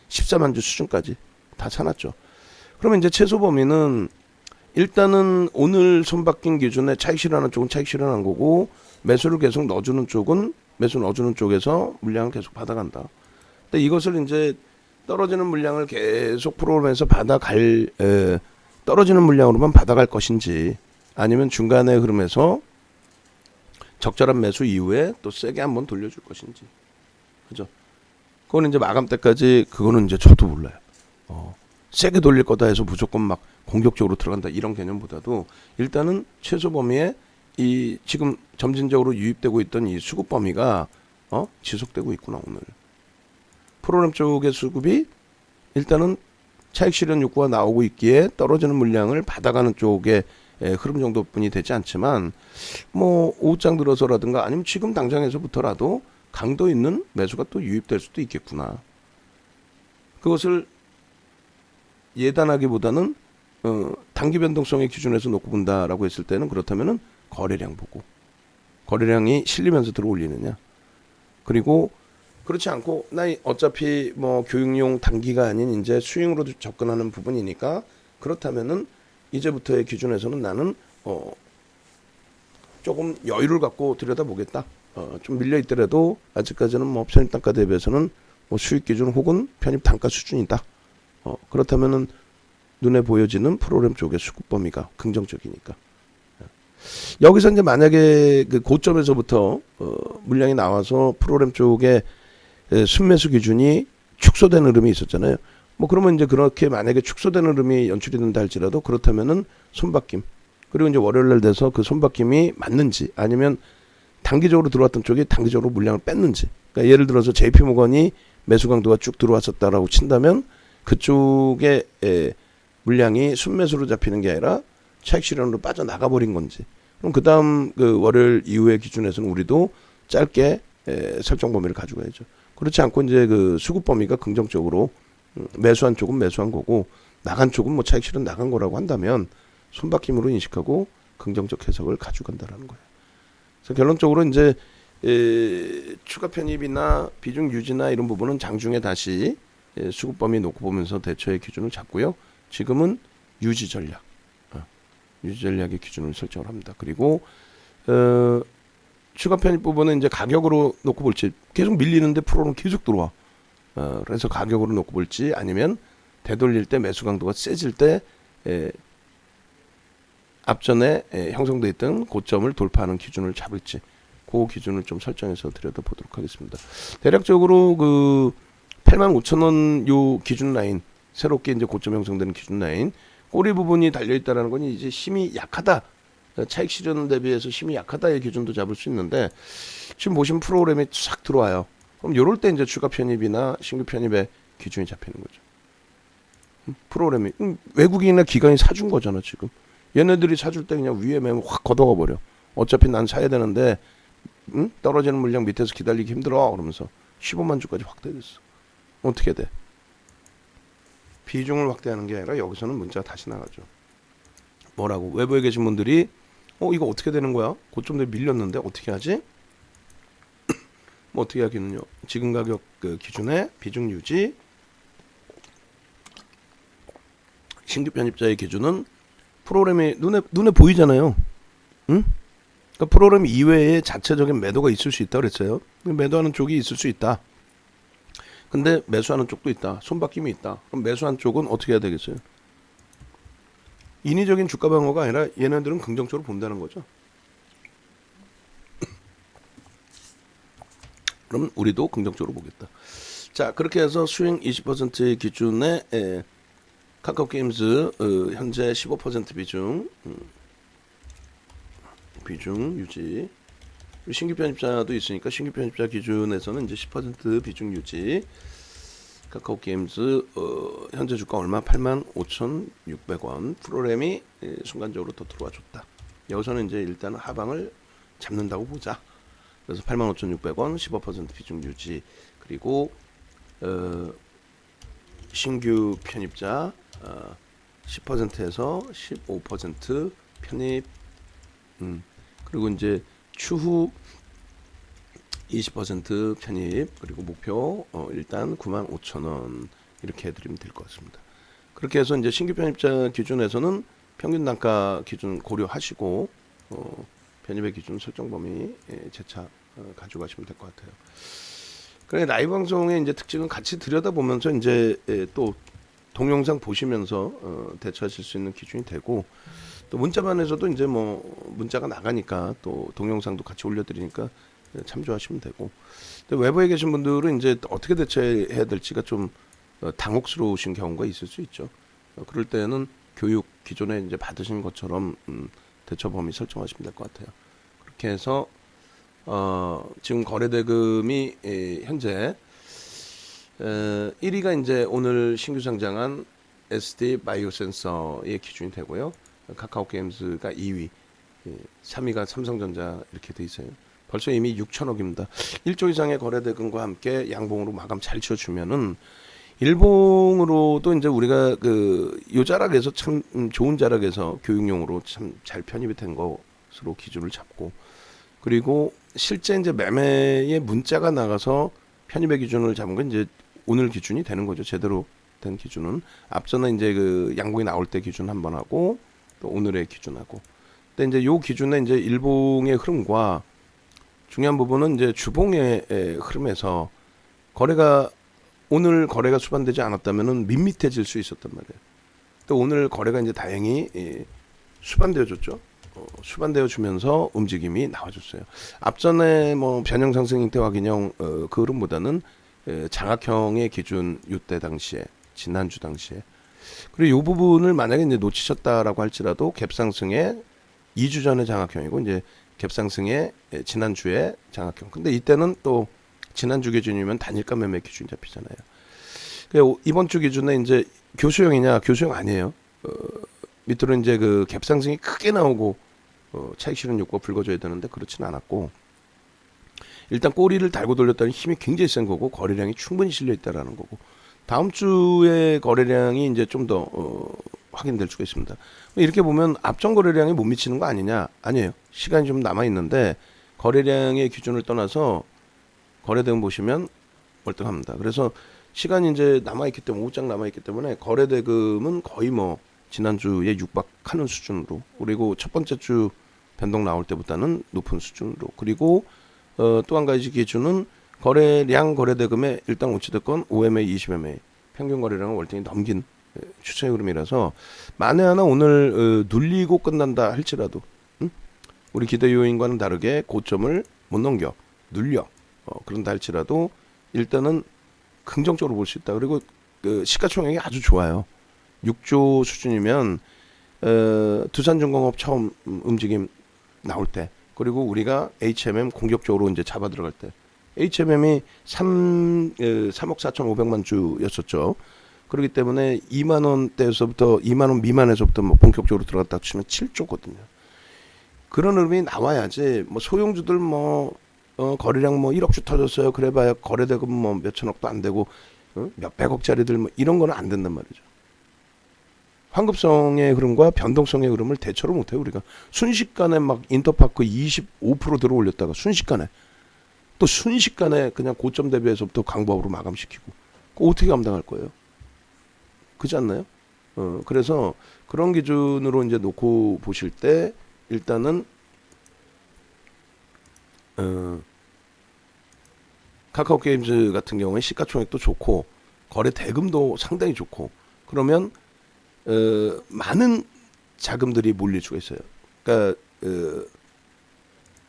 14만 주 수준까지 다 사놨죠. 그러면 이제 최소 범위는 일단은 오늘 손바뀐 기준에 차익 실현하는 쪽은 차익 실현한 거고 매수를 계속 넣어주는 쪽은 매수 넣어주는 쪽에서 물량을 계속 받아간다. 근데 이것을 이제 떨어지는 물량을 계속 프로그램에서 받아갈 떨어지는 물량으로만 받아갈 것인지 아니면 중간에 흐름에서 적절한 매수 이후에 또 세게 한번 돌려줄 것인지, 그죠? 그거는 이제 마감 때까지 그거는 이제 저도 몰라요. 세게 돌릴 거다 해서 무조건 막 공격적으로 들어간다 이런 개념보다도 일단은 최소 범위에 이 지금 점진적으로 유입되고 있던 이 수급 범위가 지속되고 있구나. 오늘 프로그램 쪽의 수급이 일단은 차익 실현 욕구가 나오고 있기에 떨어지는 물량을 받아가는 쪽에 흐름 정도뿐이 되지 않지만 뭐 오후장 들어서라든가 아니면 지금 당장에서부터라도 강도 있는 매수가 또 유입될 수도 있겠구나. 그것을 예단하기보다는 단기 변동성의 기준에서 놓고 본다라고 했을 때는 그렇다면은 거래량 보고 거래량이 실리면서 들어올리느냐. 그리고 그렇지 않고 나 어차피 뭐 교육용 단기가 아닌 이제 수익으로 접근하는 부분이니까 그렇다면은 이제부터의 기준에서는 나는 조금 여유를 갖고 들여다보겠다. 좀 밀려 있더라도 아직까지는 뭐 편입 단가 대비해서는 뭐 수익 기준 혹은 편입 단가 수준이다. 그렇다면은 눈에 보여지는 프로그램 쪽의 수급 범위가 긍정적이니까. 여기서 이제 만약에 그 고점에서부터 물량이 나와서 프로그램 쪽에 순매수 기준이 축소된 흐름이 있었잖아요. 뭐 그러면 이제 그렇게 만약에 축소된 흐름이 연출이 된다 할지라도 그렇다면은 손바뀜 그리고 이제 월요일날 돼서 그 손바뀜이 맞는지 아니면 단기적으로 들어왔던 쪽이 단기적으로 물량을 뺐는지. 그러니까 예를 들어서 JP모건이 매수 강도가 쭉 들어왔었다라고 친다면 그쪽에 물량이 순매수로 잡히는 게 아니라 차익 실현으로 빠져나가 버린 건지. 그럼 그 다음 그 월요일 이후의 기준에서는 우리도 짧게 설정 범위를 가져가야죠. 그렇지 않고 이제 그 수급 범위가 긍정적으로 매수한 쪽은 매수한 거고 나간 쪽은 뭐 차익 실현 나간 거라고 한다면 손바뀜으로 인식하고 긍정적 해석을 가져간다라는 거예요. 그래서 결론적으로 이제 추가 편입이나 비중 유지나 이런 부분은 장중에 다시 수급 범위 놓고 보면서 대처의 기준을 잡고요. 지금은 유지 전략, 유지 전략의 기준을 설정을 합니다. 그리고 추가 편입 부분은 이제 가격으로 놓고 볼지 계속 밀리는데 프로는 계속 들어와. 그래서 가격으로 놓고 볼지 아니면 되돌릴 때 매수 강도가 세질 때 앞전에 형성돼 있던 고점을 돌파하는 기준을 잡을지 그 기준을 좀 설정해서 들여다보도록 하겠습니다. 대략적으로 그 85,000원 요 기준 라인 새롭게 이제 고점 형성되는 기준 라인 꼬리 부분이 달려 있다라는 건 이제 힘이 약하다. 차익 실현 대비해서 힘이 약하다의 기준도 잡을 수 있는데 지금 보시면 프로그램이 싹 들어와요. 그럼 요럴 때 이제 추가 편입이나 신규 편입의 기준이 잡히는 거죠. 프로그램이 외국인이나 기관이 사준 거잖아 지금. 얘네들이 사줄 때 그냥 위에 매면 확 걷어가 버려. 어차피 난 사야 되는데 떨어지는 물량 밑에서 기다리기 힘들어 그러면서 15만 주까지 확대됐어. 어떻게 돼? 비중을 확대하는 게 아니라 여기서는 문자가 다시 나가죠. 뭐라고? 외부에 계신 분들이 이거 어떻게 되는 거야? 고점 대 밀렸는데 어떻게 하지? 뭐 어떻게 하기는요. 지금 가격 그 기준에 비중 유지, 신규 편입자의 기준은 프로그램이 눈에 보이잖아요. 응? 그러니까 프로그램 이외에 자체적인 매도가 있을 수 있다 그랬어요. 매도하는 쪽이 있을 수 있다. 근데 매수하는 쪽도 있다. 손바뀜이 있다. 그럼 매수한 쪽은 어떻게 해야 되겠어요? 인위적인 주가 방어가 아니라 얘네들은 긍정적으로 본다는 거죠. 그럼 우리도 긍정적으로 보겠다. 자, 그렇게 해서 수익 20%의 기준에 카카오 게임즈 현재 15% 비중 유지. 신규 편입자도 있으니까 신규 편입자 기준에서는 이제 10% 비중 유지. 카카오 게임즈 현재 주가 얼마? 85,600원. 프로그램이 순간적으로 더 들어와 줬다. 여기서는 이제 일단 하방을 잡는다고 보자. 그래서 85,600원 15% 비중 유지. 그리고 신규 편입자 10%에서 15% 편입. 그리고 이제 추후 20% 편입. 그리고 목표 일단 95,000원 이렇게 해드리면 될 것 같습니다. 그렇게 해서 이제 신규 편입자 기준에서는 평균 단가 기준 고려하시고 편입의 기준 설정 범위 재차 가져가시면 될 것 같아요. 그래 라이브 방송의 이제 특징은 같이 들여다보면서 이제 또 동영상 보시면서 대처하실 수 있는 기준이 되고, 또 문자반에서도 이제 뭐 문자가 나가니까 또 동영상도 같이 올려드리니까 참조하시면 되고, 근데 외부에 계신 분들은 이제 어떻게 대처해야 될지가 좀 당혹스러우신 경우가 있을 수 있죠. 그럴 때는 교육 기존에 이제 받으신 것처럼 대처 범위 설정하시면 될 것 같아요. 그렇게 해서 지금 거래대금이 현재 1위가 이제 오늘 신규 상장한 SD 바이오센서의 기준이 되고요. 카카오 게임즈가 2위, 3위가 삼성전자 이렇게 돼 있어요. 벌써 이미 6천억입니다. 1조 이상의 거래대금과 함께 양봉으로 마감 잘 지어주면은 일봉으로도 이제 우리가 요 자락에서 참 좋은 자락에서 교육용으로 참 잘 편입이 된 것으로 기준을 잡고, 그리고 실제 이제 매매의 문자가 나가서 편입의 기준을 잡은 건 이제 오늘 기준이 되는 거죠. 제대로 된 기준은 앞서는 이제 양봉이 나올 때 기준 한번 하고 또 오늘의 기준하고. 근데 이제 요 기준에 이제 일봉의 흐름과 중요한 부분은 이제 주봉의 흐름에서 오늘 거래가 수반되지 않았다면은 밋밋해질 수 있었단 말이에요. 또 오늘 거래가 이제 다행히 수반되어 줬죠. 수반되어 주면서 움직임이 나와줬어요. 앞전에 뭐 변형 상승 형태 확인형 그 흐름보다는 장악형의 기준 이때 당시에 지난주 당시에, 그리고 이 부분을 만약에 이제 놓치셨다라고 할지라도 갭상승의 2주 전에 장악형이고 이제 갭상승의 지난주에 장악형. 근데 이때는 또 지난주 기준이면 단일가 매매 기준이 잡히잖아요. 이번 주 기준에 이제 교수형이냐? 교수형 아니에요. 밑으로 이제 갭상승이 크게 나오고 차익 실현 욕구가 불거져야 되는데 그렇지는 않았고, 일단 꼬리를 달고 돌렸다는 힘이 굉장히 센 거고 거래량이 충분히 실려 있다라는 거고, 다음 주에 거래량이 이제 좀 더 확인될 수가 있습니다. 이렇게 보면 앞전 거래량이 못 미치는 거 아니냐? 아니에요. 시간이 좀 남아 있는데 거래량의 기준을 떠나서 거래대금 보시면 월등합니다. 그래서 시간이 이제 남아 있기 때문에 5장 남아 있기 때문에 거래대금은 거의 뭐 지난주에 육박하는 수준으로, 그리고 첫 번째 주 변동 나올 때보다는 높은 수준으로, 그리고 또 한 가지 기준은 거래량 거래대금에 일단 우치됐건 5MA, 20MA 평균 거래량을 월등히 넘긴 추세의 흐름이라서 만에 하나 오늘 눌리고 끝난다 할지라도 우리 기대 요인과는 다르게 고점을 못 넘겨 눌려 그런다 할지라도 일단은 긍정적으로 볼 수 있다. 그리고 시가총액이 아주 좋아요. 6조 수준이면 두산중공업 처음 움직임 나올 때, 그리고 우리가 HMM 공격적으로 이제 잡아 들어갈 때, HMM이 3억 4,500만 주였었죠. 그렇기 때문에 2만 원대에서부터 2만 원 미만에서부터 뭐 본격적으로 들어갔다 치면 7조거든요. 그런 흐름이 나와야지 뭐 소형주들 거래량 1억 주 터졌어요. 그래봐야 거래대금 몇천억도 안 되고 몇백억짜리들 이런 거는 안 된단 말이죠. 환급성의 흐름과 변동성의 흐름을 대처를 못해요. 우리가 순식간에 막 인터파크 25% 들어 올렸다가 순식간에 또 순식간에 그냥 고점 대비해서부터 강보합으로 마감시키고 그거 어떻게 감당할 거예요? 그렇지 않나요? 그래서 그런 기준으로 이제 놓고 보실 때 일단은 카카오 게임즈 같은 경우에 시가총액도 좋고 거래 대금도 상당히 좋고 그러면 많은 자금들이 몰릴 수가 있어요. 그러니까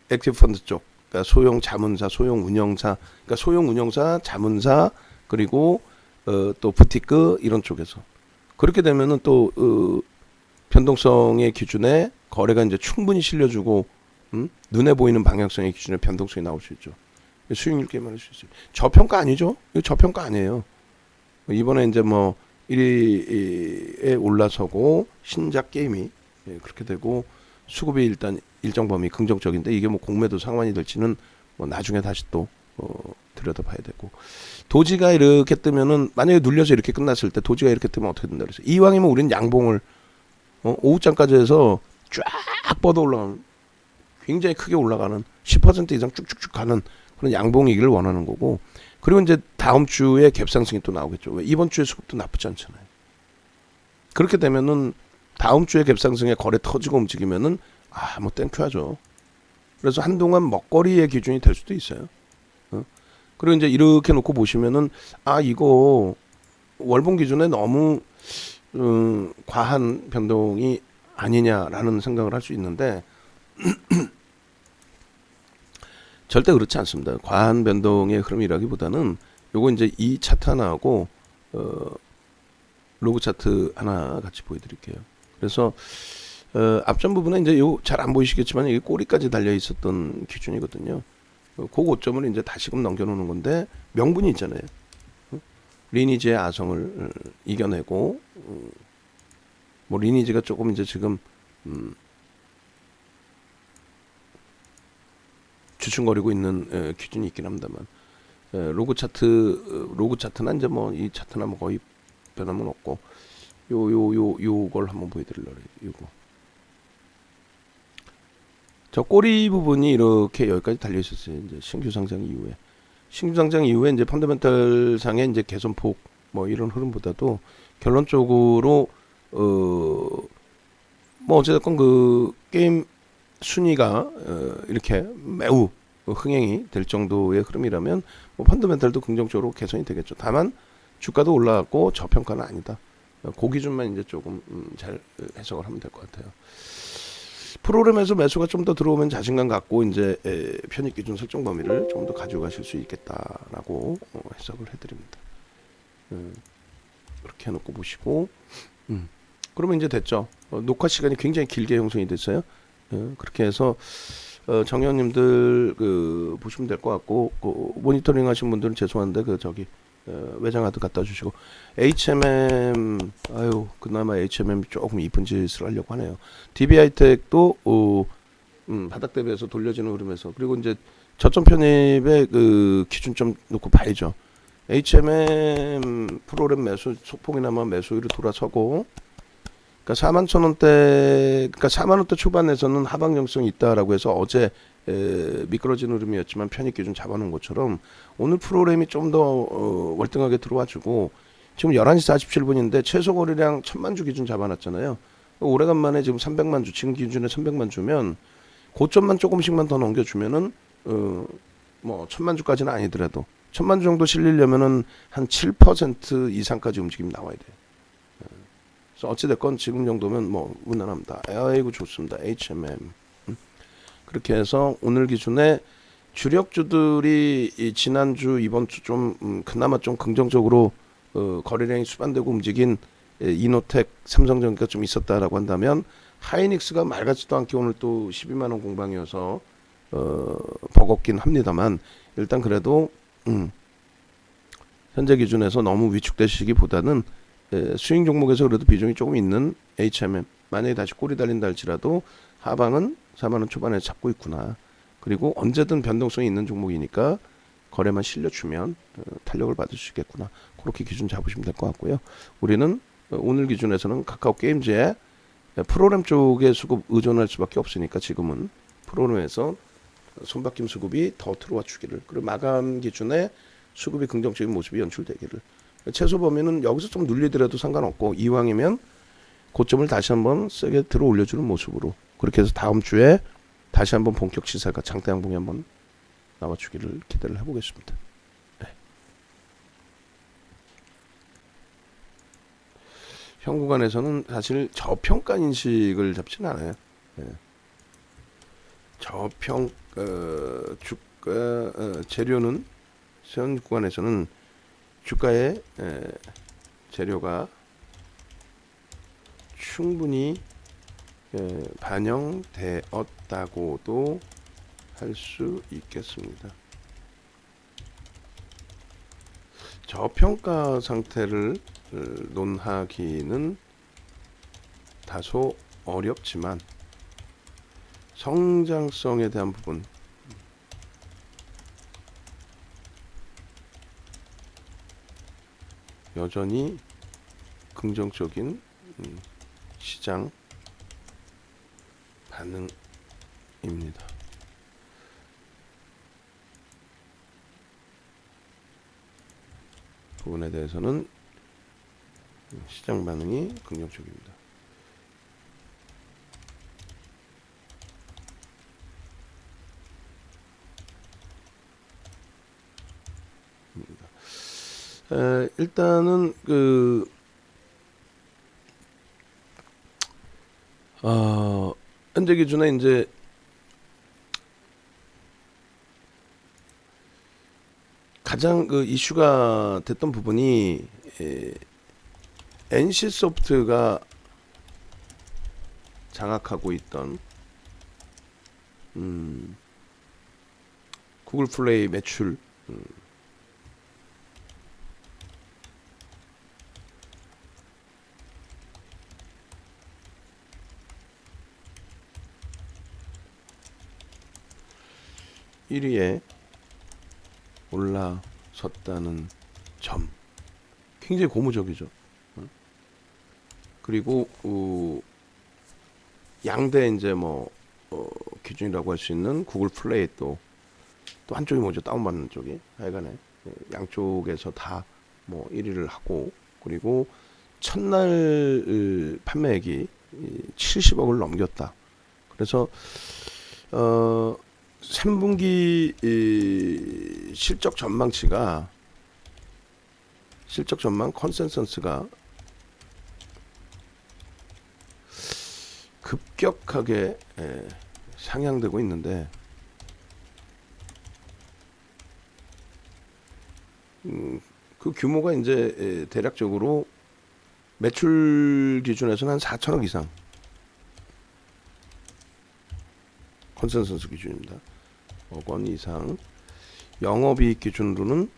액티브 펀드 쪽, 그러니까 소형 자문사, 소형 운영사, 그러니까 소형 운영사, 자문사 그리고 또 부티크 이런 쪽에서 그렇게 되면은 또 변동성의 기준에 거래가 이제 충분히 실려주고 눈에 보이는 방향성의 기준에 변동성이 나올 수 있죠. 수익률 게임할 수 있어요. 저평가 아니죠? 이거 저평가 아니에요. 이번에 이제 뭐 1위에 올라서고 신작 게임이 그렇게 되고 수급이 일단 일정 범위 긍정적인데 이게 뭐 공매도 상환이 될지는 뭐 나중에 다시 또 들여다봐야 되고 도지가 이렇게 뜨면은 만약에 눌려서 이렇게 끝났을 때 도지가 이렇게 뜨면 어떻게 된다 그랬어요. 이왕이면 우리는 양봉을 오후장까지 해서 쫙 뻗어 올라가는 굉장히 크게 올라가는 10% 이상 쭉쭉쭉 가는 그런 양봉이기를 원하는 거고 그리고 이제 다음 주에 갭상승이 또 나오겠죠. 왜 이번 주에 수급도 나쁘지 않잖아요. 그렇게 되면은 다음 주에 갭상승에 거래 터지고 움직이면은 뭐 땡큐하죠. 그래서 한동안 먹거리의 기준이 될 수도 있어요. 그리고 이제 이렇게 놓고 보시면은 이거 월봉 기준에 너무 과한 변동이 아니냐라는 생각을 할 수 있는데 절대 그렇지 않습니다. 과한 변동의 흐름이라기보다는 요거 이제 이 차트 하나하고 로그 차트 하나 같이 보여드릴게요. 그래서 앞전 부분에 이제 요 잘 안 보이시겠지만 이게 꼬리까지 달려 있었던 기준이거든요. 그 고점을 이제 다시금 넘겨놓는 건데 명분이 있잖아요. 리니지의 아성을 이겨내고 뭐 리니지가 조금 이제 지금 주춤거리고 있는 기준이 있긴 합니다만 로그 차트나 이제 뭐 이 차트나 뭐 거의 변함은 없고 요걸 한번 보여드리려고 요거 저 꼬리 부분이 이렇게 여기까지 달려 있었어요. 이제 신규 상장 이후에 이제 펀더멘털 상의 이제 개선폭 뭐 이런 흐름보다도 결론적으로 뭐 어쨌든 그 게임 순위가 이렇게 매우 흥행이 될 정도의 흐름이라면 뭐 펀더멘털도 긍정적으로 개선이 되겠죠. 다만 주가도 올라갔고 저평가는 아니다. 그 기준만 이제 조금 잘 해석을 하면 될 것 같아요. 프로그램에서 매수가 좀 더 들어오면 자신감 갖고 이제 편입 기준 설정 범위를 좀 더 가지고 가실 수 있겠다라고 해석을 해드립니다. 그렇게 해놓고 보시고 그러면 이제 됐죠. 녹화 시간이 굉장히 길게 형성이 됐어요. 그렇게 해서 정형님들 보시면 될 것 같고 모니터링 하신 분들은 죄송한데 외장하드 갖다 주시고 HMM 그나마 HMM 조금 이쁜 짓을 하려고 하네요. DB하이텍도 바닥 대비해서 돌려지는 흐름에서 그리고 이제 저점 편입의 기준점 놓고 봐야죠. HMM 프로그램 매수 소폭이나마 매수 위로 돌아서고 그러니까 41,000원대 그러니까 4만원대 초반에서는 하방 형성이 있다라고 해서 어제 미끄러진 흐름이었지만 편입 기준 잡아놓은 것처럼 오늘 프로그램이 좀 더 월등하게 들어와주고 지금 11시 47분인데 최소 거래량 1000만 주 기준 잡아놨잖아요. 오래간만에 지금 300만 주 지금 기준에 300만 주면 고점만 조금씩만 더 넘겨주면은 뭐 1000만 주까지는 아니더라도 1000만 주 정도 실리려면은 한 7% 이상까지 움직임이 나와야 돼요. 그래서 어찌됐건 지금 정도면 뭐 무난합니다. 아이고 좋습니다. HMM 그렇게 해서 오늘 기준에 주력주들이 지난주 이번 주 좀 그나마 좀 긍정적으로 거래량이 수반되고 움직인 이노텍 삼성전기가 좀 있었다라고 한다면 하이닉스가 말 같지도 않게 오늘 또 12만원 공방이어서 버겁긴 합니다만 일단 그래도 현재 기준에서 너무 위축되시기보다는 스윙 종목에서 그래도 비중이 조금 있는 HMM 만약에 다시 꼬리 달린다 할지라도 하방은 4만원 초반에 잡고 있구나. 그리고 언제든 변동성이 있는 종목이니까 거래만 실려주면 탄력을 받을 수 있겠구나. 그렇게 기준 잡으시면 될 것 같고요. 우리는 오늘 기준에서는 카카오 게임즈의 프로그램 쪽에 수급 의존할 수밖에 없으니까 지금은 프로그램에서 손바뀜 수급이 더 들어와 주기를, 그리고 마감 기준에 수급이 긍정적인 모습이 연출되기를, 최소 범위는 여기서 좀 눌리더라도 상관없고 이왕이면 고점을 다시 한번 세게 들어 올려주는 모습으로, 그렇게 해서 다음 주에 다시 한번 본격 시세가 장대 양봉이 한번 나와주기를 기대를 해보겠습니다. 네. 현 구간에서는 사실 저평가 인식을 잡지는 않아요. 네. 주가 재료는 현 구간에서는 주가에 재료가 충분히 반영되었다고도 할 수 있겠습니다. 저평가 상태를 논하기는 다소 어렵지만 성장성에 대한 부분, 여전히 긍정적인 시장 반응입니다. 부분에 대해서는 시장 반응이 긍정적입니다. 일단은 현재 기준에 이제 가장 이슈가 됐던 부분이 NC소프트가 장악하고 있던 구글 플레이 매출, 1위에 올라섰다는 점, 굉장히 고무적이죠. 그리고 양대 이제 기준이라고 할 수 있는 구글 플레이, 또 한쪽이 뭐죠, 다운받는 쪽이, 하여간에 양쪽에서 다 1위를 하고, 그리고 첫날 판매액이 70억을 넘겼다. 그래서 3분기 실적 전망 컨센서스가 급격하게 상향되고 있는데, 그 규모가 이제 대략적으로 매출 기준에서는 한 4천억 이상, 컨센서스 기준입니다. 억 원 이상, 영업이익 기준으로는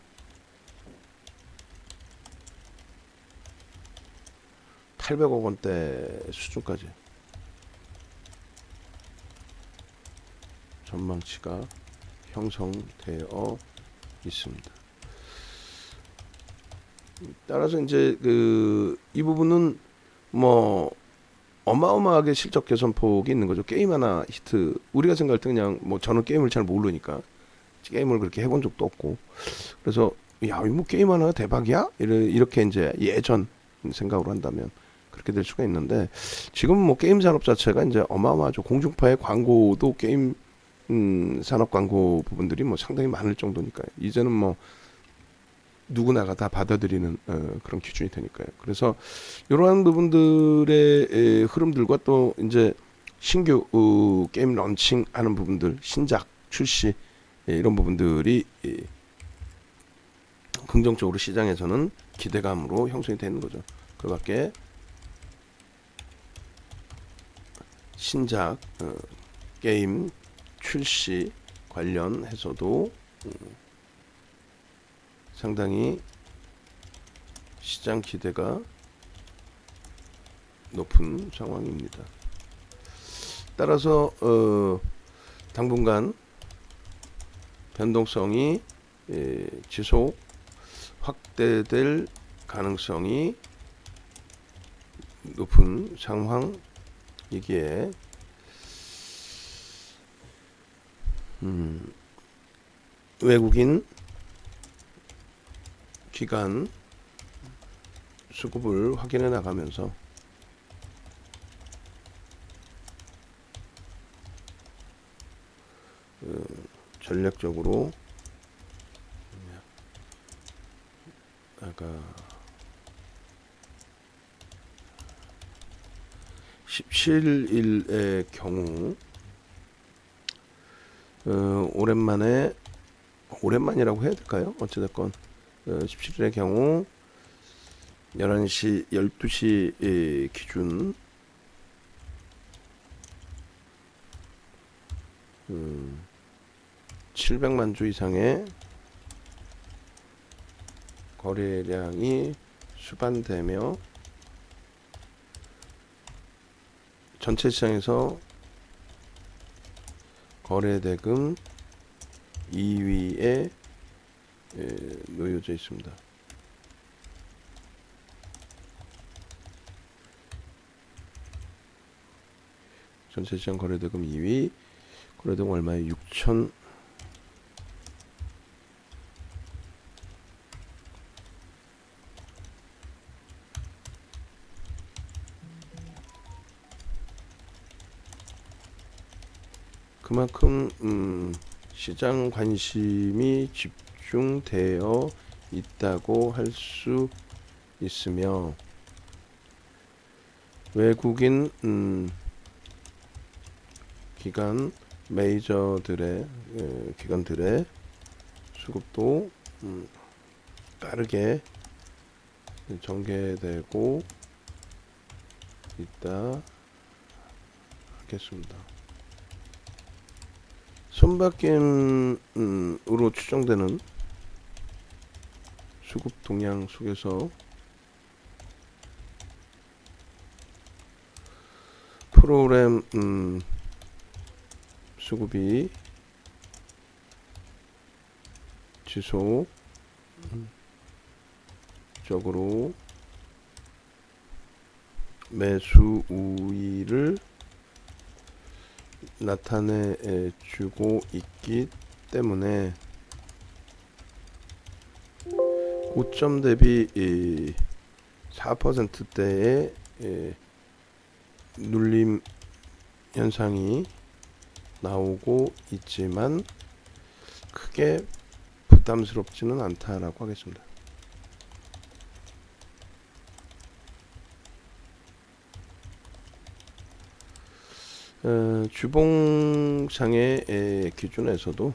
800억 원대 수준까지 전망치가 형성되어 있습니다. 따라서 이제 이 부분은 어마어마하게 실적 개선 폭이 있는 거죠. 게임 하나 히트, 우리가 생각할 때 그냥 저는 게임을 잘 모르니까 게임을 그렇게 해본 적도 없고, 그래서 야, 이거 게임 하나가 대박이야? 이렇게 이제 예전 생각으로 한다면 그렇게 될 수가 있는데, 지금 게임 산업 자체가 이제 어마어마하죠. 공중파의 광고도 게임 산업 광고 부분들이 상당히 많을 정도니까요. 이제는 누구나가 다 받아들이는 그런 기준이 되니까요. 그래서 이러한 부분들의 흐름들과 또 이제 신규 게임 런칭하는 부분들, 신작 출시, 이런 부분들이 긍정적으로 시장에서는 기대감으로 형성이 되는 거죠. 그 밖에 신작 게임 출시 관련해서도 상당히 시장 기대가 높은 상황입니다. 따라서 당분간 변동성이 지속 확대될 가능성이 높은 상황이기에 외국인 기관 수급을 확인해 나가면서 전략적으로 아까 17일의 경우 오랜만이라고 해야 될까요? 어찌됐건 17일의 경우 11시 12시 기준 700만 주 이상의 거래량이 수반되며 전체 시장에서 거래대금 2위에 놓여져 있습니다. 전체 시장 거래대금 2위, 거래대금 얼마에 6천 그만큼 시장 관심이 집중되어 있다고 할 수 있으며 외국인 기관 메이저들의 기관들의 수급도 빠르게 전개되고 있다 하겠습니다. 손바뀜으로 추정되는 수급 동향 속에서 프로그램 수급이 지속적으로 매수 우위를 나타내주고 있기 때문에 고점 대비 4%대의 눌림 현상이 나오고 있지만 크게 부담스럽지는 않다라고 하겠습니다. 주봉상의 기준에서도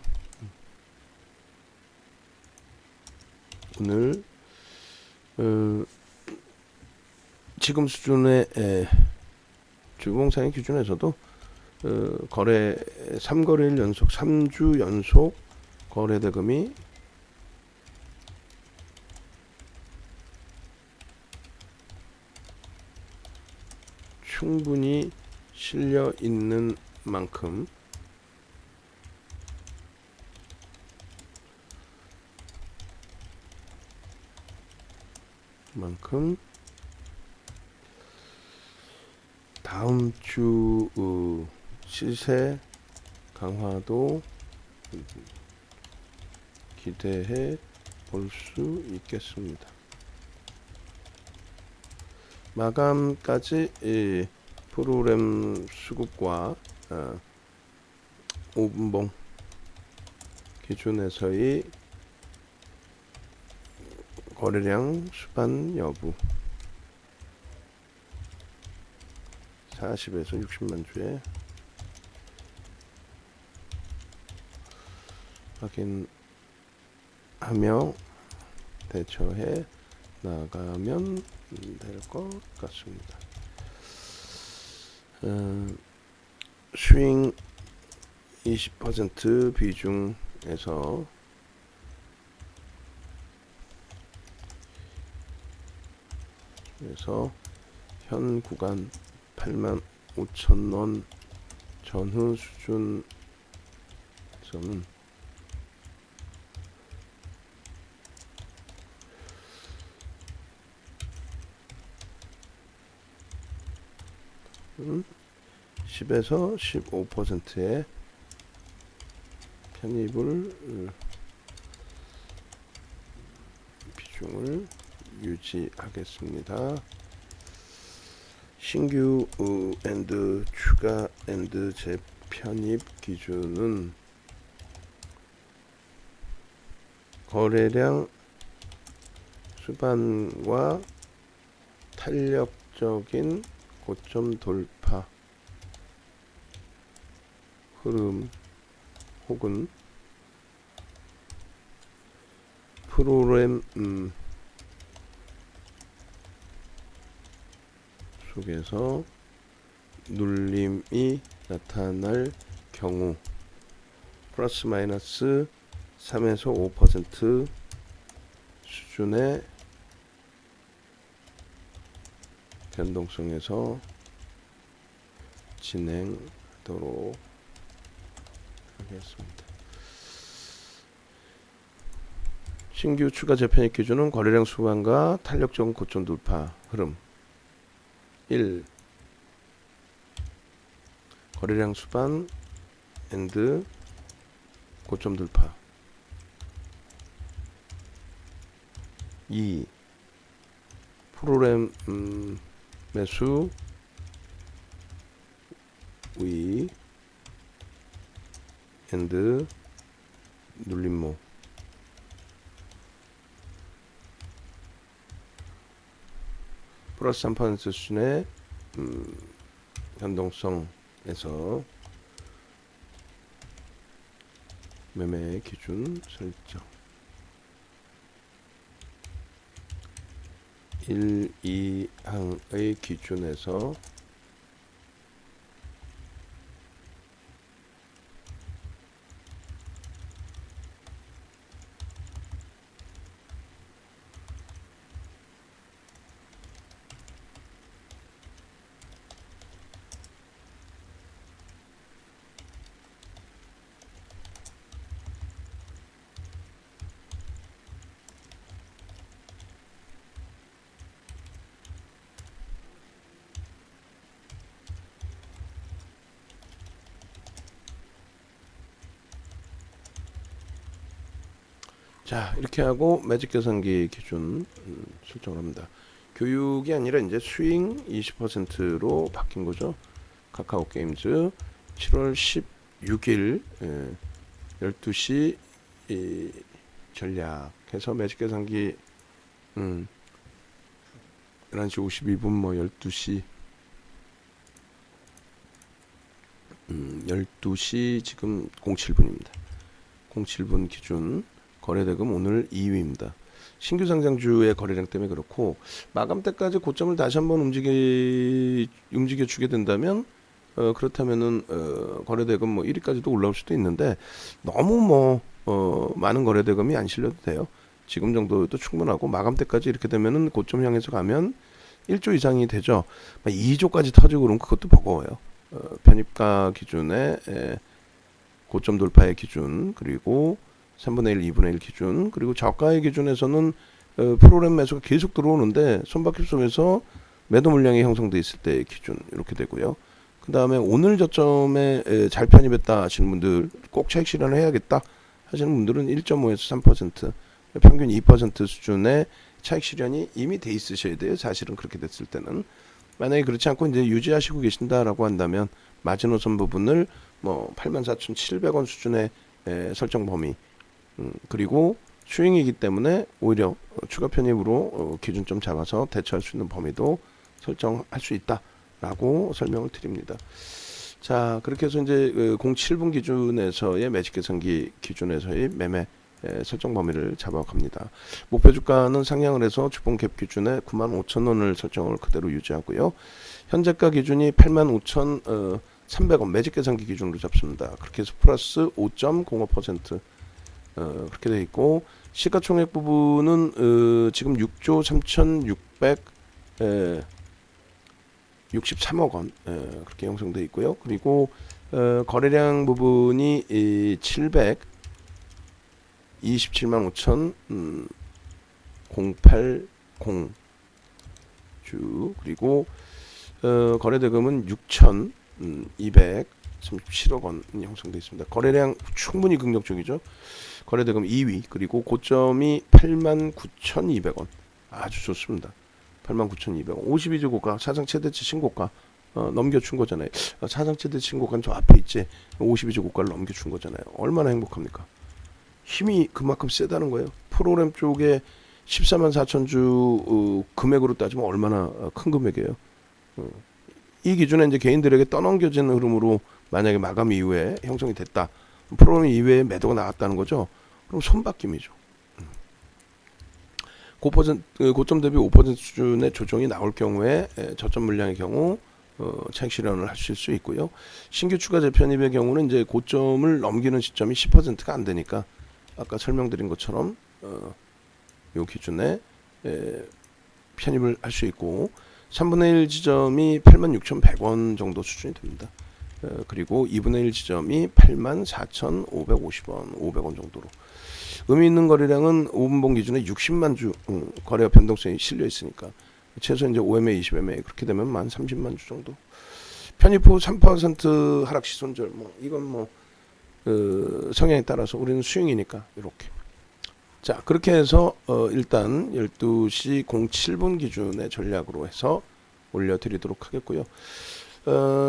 오늘 지금 수준의 주봉상의 기준에서도 거래 3거래일 연속 3주 연속 거래대금이 충분히 실려 있는 만큼 다음 주 시세 강화도 기대해 볼 수 있겠습니다. 마감까지 프로그램 수급과 5분봉 기준에서의 거래량 수반 여부 40에서 60만 주에 확인하며 대처해 나가면 될 것 같습니다. 스윙 20% 비중에서 현 구간 85,000원 전후 수준에서는 10에서 15%의 편입을 비중을 유지하겠습니다. 신규 엔드 추가 엔드 재편입 기준은 거래량 수반과 탄력적인 고점 돌파 흐름 혹은 프로그램 속에서 눌림이 나타날 경우 플러스 마이너스 3에서 5% 수준의 변동성에서 진행하도록 하겠습니다. 신규 추가 재편입 기준은 거래량 수반과 탄력적인 고점 돌파 흐름. 1. 거래량 수반 앤드 고점 돌파. 2. 프로그램 매수 위 앤드 눌림목. 플러스 3% 수준의 변동성에서 매매 기준 설정. 1, 2항의 기준에서 자, 이렇게 하고 매직 계산기 기준 설정을 합니다. 교육이 아니라 이제 스윙 20%로 바뀐 거죠. 카카오 게임즈 7월 16일 12시 전략해서 매직 계산기 11시 52분 뭐 12시 12시 지금 07분입니다. 07분 기준 거래대금 오늘 2위입니다. 신규 상장주의 거래량 때문에 그렇고 마감 때까지 고점을 다시 한번 움직여 주게 된다면 그렇다면은 거래대금 뭐 1위까지도 올라올 수도 있는데 너무 많은 거래대금이 안 실려도 돼요. 지금 정도도 충분하고 마감 때까지 이렇게 되면은 고점 향해서 가면 1조 이상이 되죠. 2조까지 터지고 그러면 그것도 버거워요. 편입가 기준에 고점 돌파의 기준 그리고 3분의 1, 2분의 1 기준 그리고 저가의 기준에서는 프로그램 매수가 계속 들어오는데 손바퀴 속에서 매도 물량이 형성돼 있을 때 기준 이렇게 되고요. 그 다음에 오늘 저점에 잘 편입했다 하시는 분들 꼭 차익 실현을 해야겠다 하시는 분들은 1.5에서 3% 평균 2% 수준의 차익 실현이 이미 돼 있으셔야 돼요. 사실은 그렇게 됐을 때는 만약에 그렇지 않고 이제 유지하시고 계신다라고 한다면 마지노선 부분을 뭐 84,700원 수준의 설정 범위 그리고 스윙이기 때문에 오히려 추가 편입으로 기준점 잡아서 대처할 수 있는 범위도 설정할 수 있다라고 설명을 드립니다. 자, 그렇게 해서 이제 07분 기준에서의 매직 계산기 기준에서의 매매 설정 범위를 잡아갑니다. 목표 주가는 상향을 해서 주봉 갭 기준에 95,000원을 설정을 그대로 유지하고요. 현재가 기준이 85,300원 매직 계산기 기준으로 잡습니다. 그렇게 해서 플러스 5.05% 그렇게 되어 있고 시가총액 부분은 지금 6조 3,663억 원 그렇게 형성되어 있고요. 그리고 거래량 부분이 727만 5천 080주 그리고 거래대금은 6,237억 원 형성되어 있습니다. 거래량 충분히 긍정적이죠. 거래대금 2위, 그리고 고점이 89,200원. 아주 좋습니다. 89,200원. 52주 고가, 사상 최대치 신고가 넘겨준 거잖아요. 사상 최대치 신고가는 저 앞에 있지. 52주 고가를 넘겨준 거잖아요. 얼마나 행복합니까? 힘이 그만큼 세다는 거예요. 프로그램 쪽에 14만 4천 주 금액으로 따지면 얼마나 큰 금액이에요. 이 기준에 이제 개인들에게 떠넘겨지는 흐름으로 만약에 마감 이후에 형성이 됐다. 프로그램 이외에 매도가 나왔다는 거죠. 그럼 손바뀜이죠. 고점 대비 5% 수준의 조정이 나올 경우에 저점 물량의 경우 차익 실현을 하실 수 있고요. 신규 추가 재편입의 경우는 이제 고점을 넘기는 시점이 10%가 안 되니까 아까 설명드린 것처럼 요 기준에 편입을 할 수 있고, 3분의 1 지점이 86,100원 정도 수준이 됩니다. 그리고 2분의 1 지점이 84,550원, 500원 정도로. 의미 있는 거래량은 5분봉 기준에 60만 주 거래가 변동성이 실려 있으니까 최소 이제 5MA, 20MA 그렇게 되면 만 30만 주 정도. 편입 후 3% 하락 시 손절, 이건 성향에 따라서 우리는 수익이니까 이렇게. 자, 그렇게 해서 일단 12시 07분 기준의 전략으로 해서 올려드리도록 하겠고요.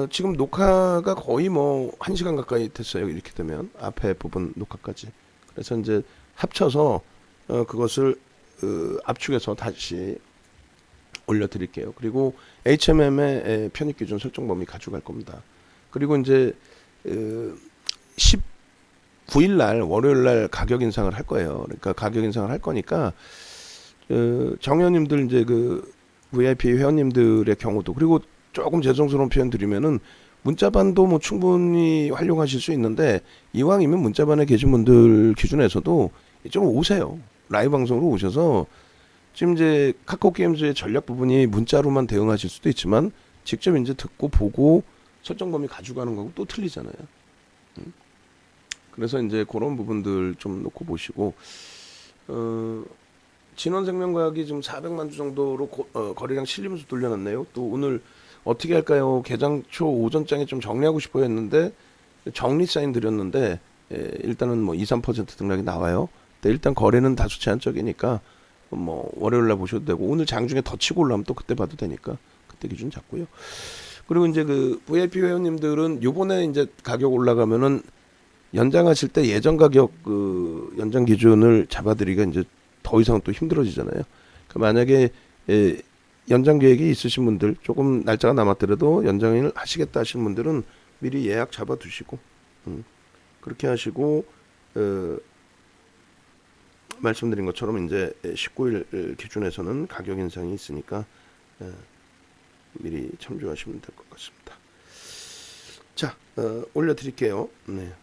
지금 녹화가 거의 1시간 가까이 됐어요. 이렇게 되면 앞에 부분 녹화까지. 그래서 이제 합쳐서 그것을 압축해서 다시 올려드릴게요. 그리고 HMM의 편입 기준 설정 범위 가져갈 겁니다. 그리고 이제 19일 날 월요일 날 가격 인상을 할 거예요. 그러니까 가격 인상을 할 거니까 정회원님들 이제 그 VIP 회원님들의 경우도, 그리고 조금 죄송스러운 표현 드리면은 문자반도 충분히 활용하실 수 있는데 이왕이면 문자반에 계신 분들 기준에서도 좀 오세요. 라이브 방송으로 오셔서 지금 이제 카카오 게임즈의 전략 부분이 문자로만 대응하실 수도 있지만 직접 이제 듣고 보고 설정 범위 가져가는 거고 또 틀리잖아요. 그래서 이제 그런 부분들 좀 놓고 보시고, 진원생명과학이 지금 400만 주 정도로 거래량 실리면서 돌려놨네요. 또 오늘 어떻게 할까요? 개장 초 오전장에 좀 정리하고 싶어 했는데 정리 사인 드렸는데 일단은 2, 3% 등락이 나와요. 근데 일단 거래는 다소 제한적이니까 월요일 날 보셔도 되고, 오늘 장중에 더 치고 올라오면 또 그때 봐도 되니까 그때 기준 잡고요. 그리고 이제 그 VIP 회원님들은 요번에 이제 가격 올라가면은 연장하실 때 예전 가격 연장 기준을 잡아드리기가 이제 더 이상 또 힘들어지잖아요. 그러니까 만약에 연장 계획이 있으신 분들, 조금 날짜가 남았더라도 연장을 하시겠다 하시는 분들은 미리 예약 잡아두시고 그렇게 하시고, 말씀드린 것처럼 이제 19일 기준에서는 가격 인상이 있으니까 미리 참조하시면 될 것 같습니다. 자, 올려드릴게요. 네.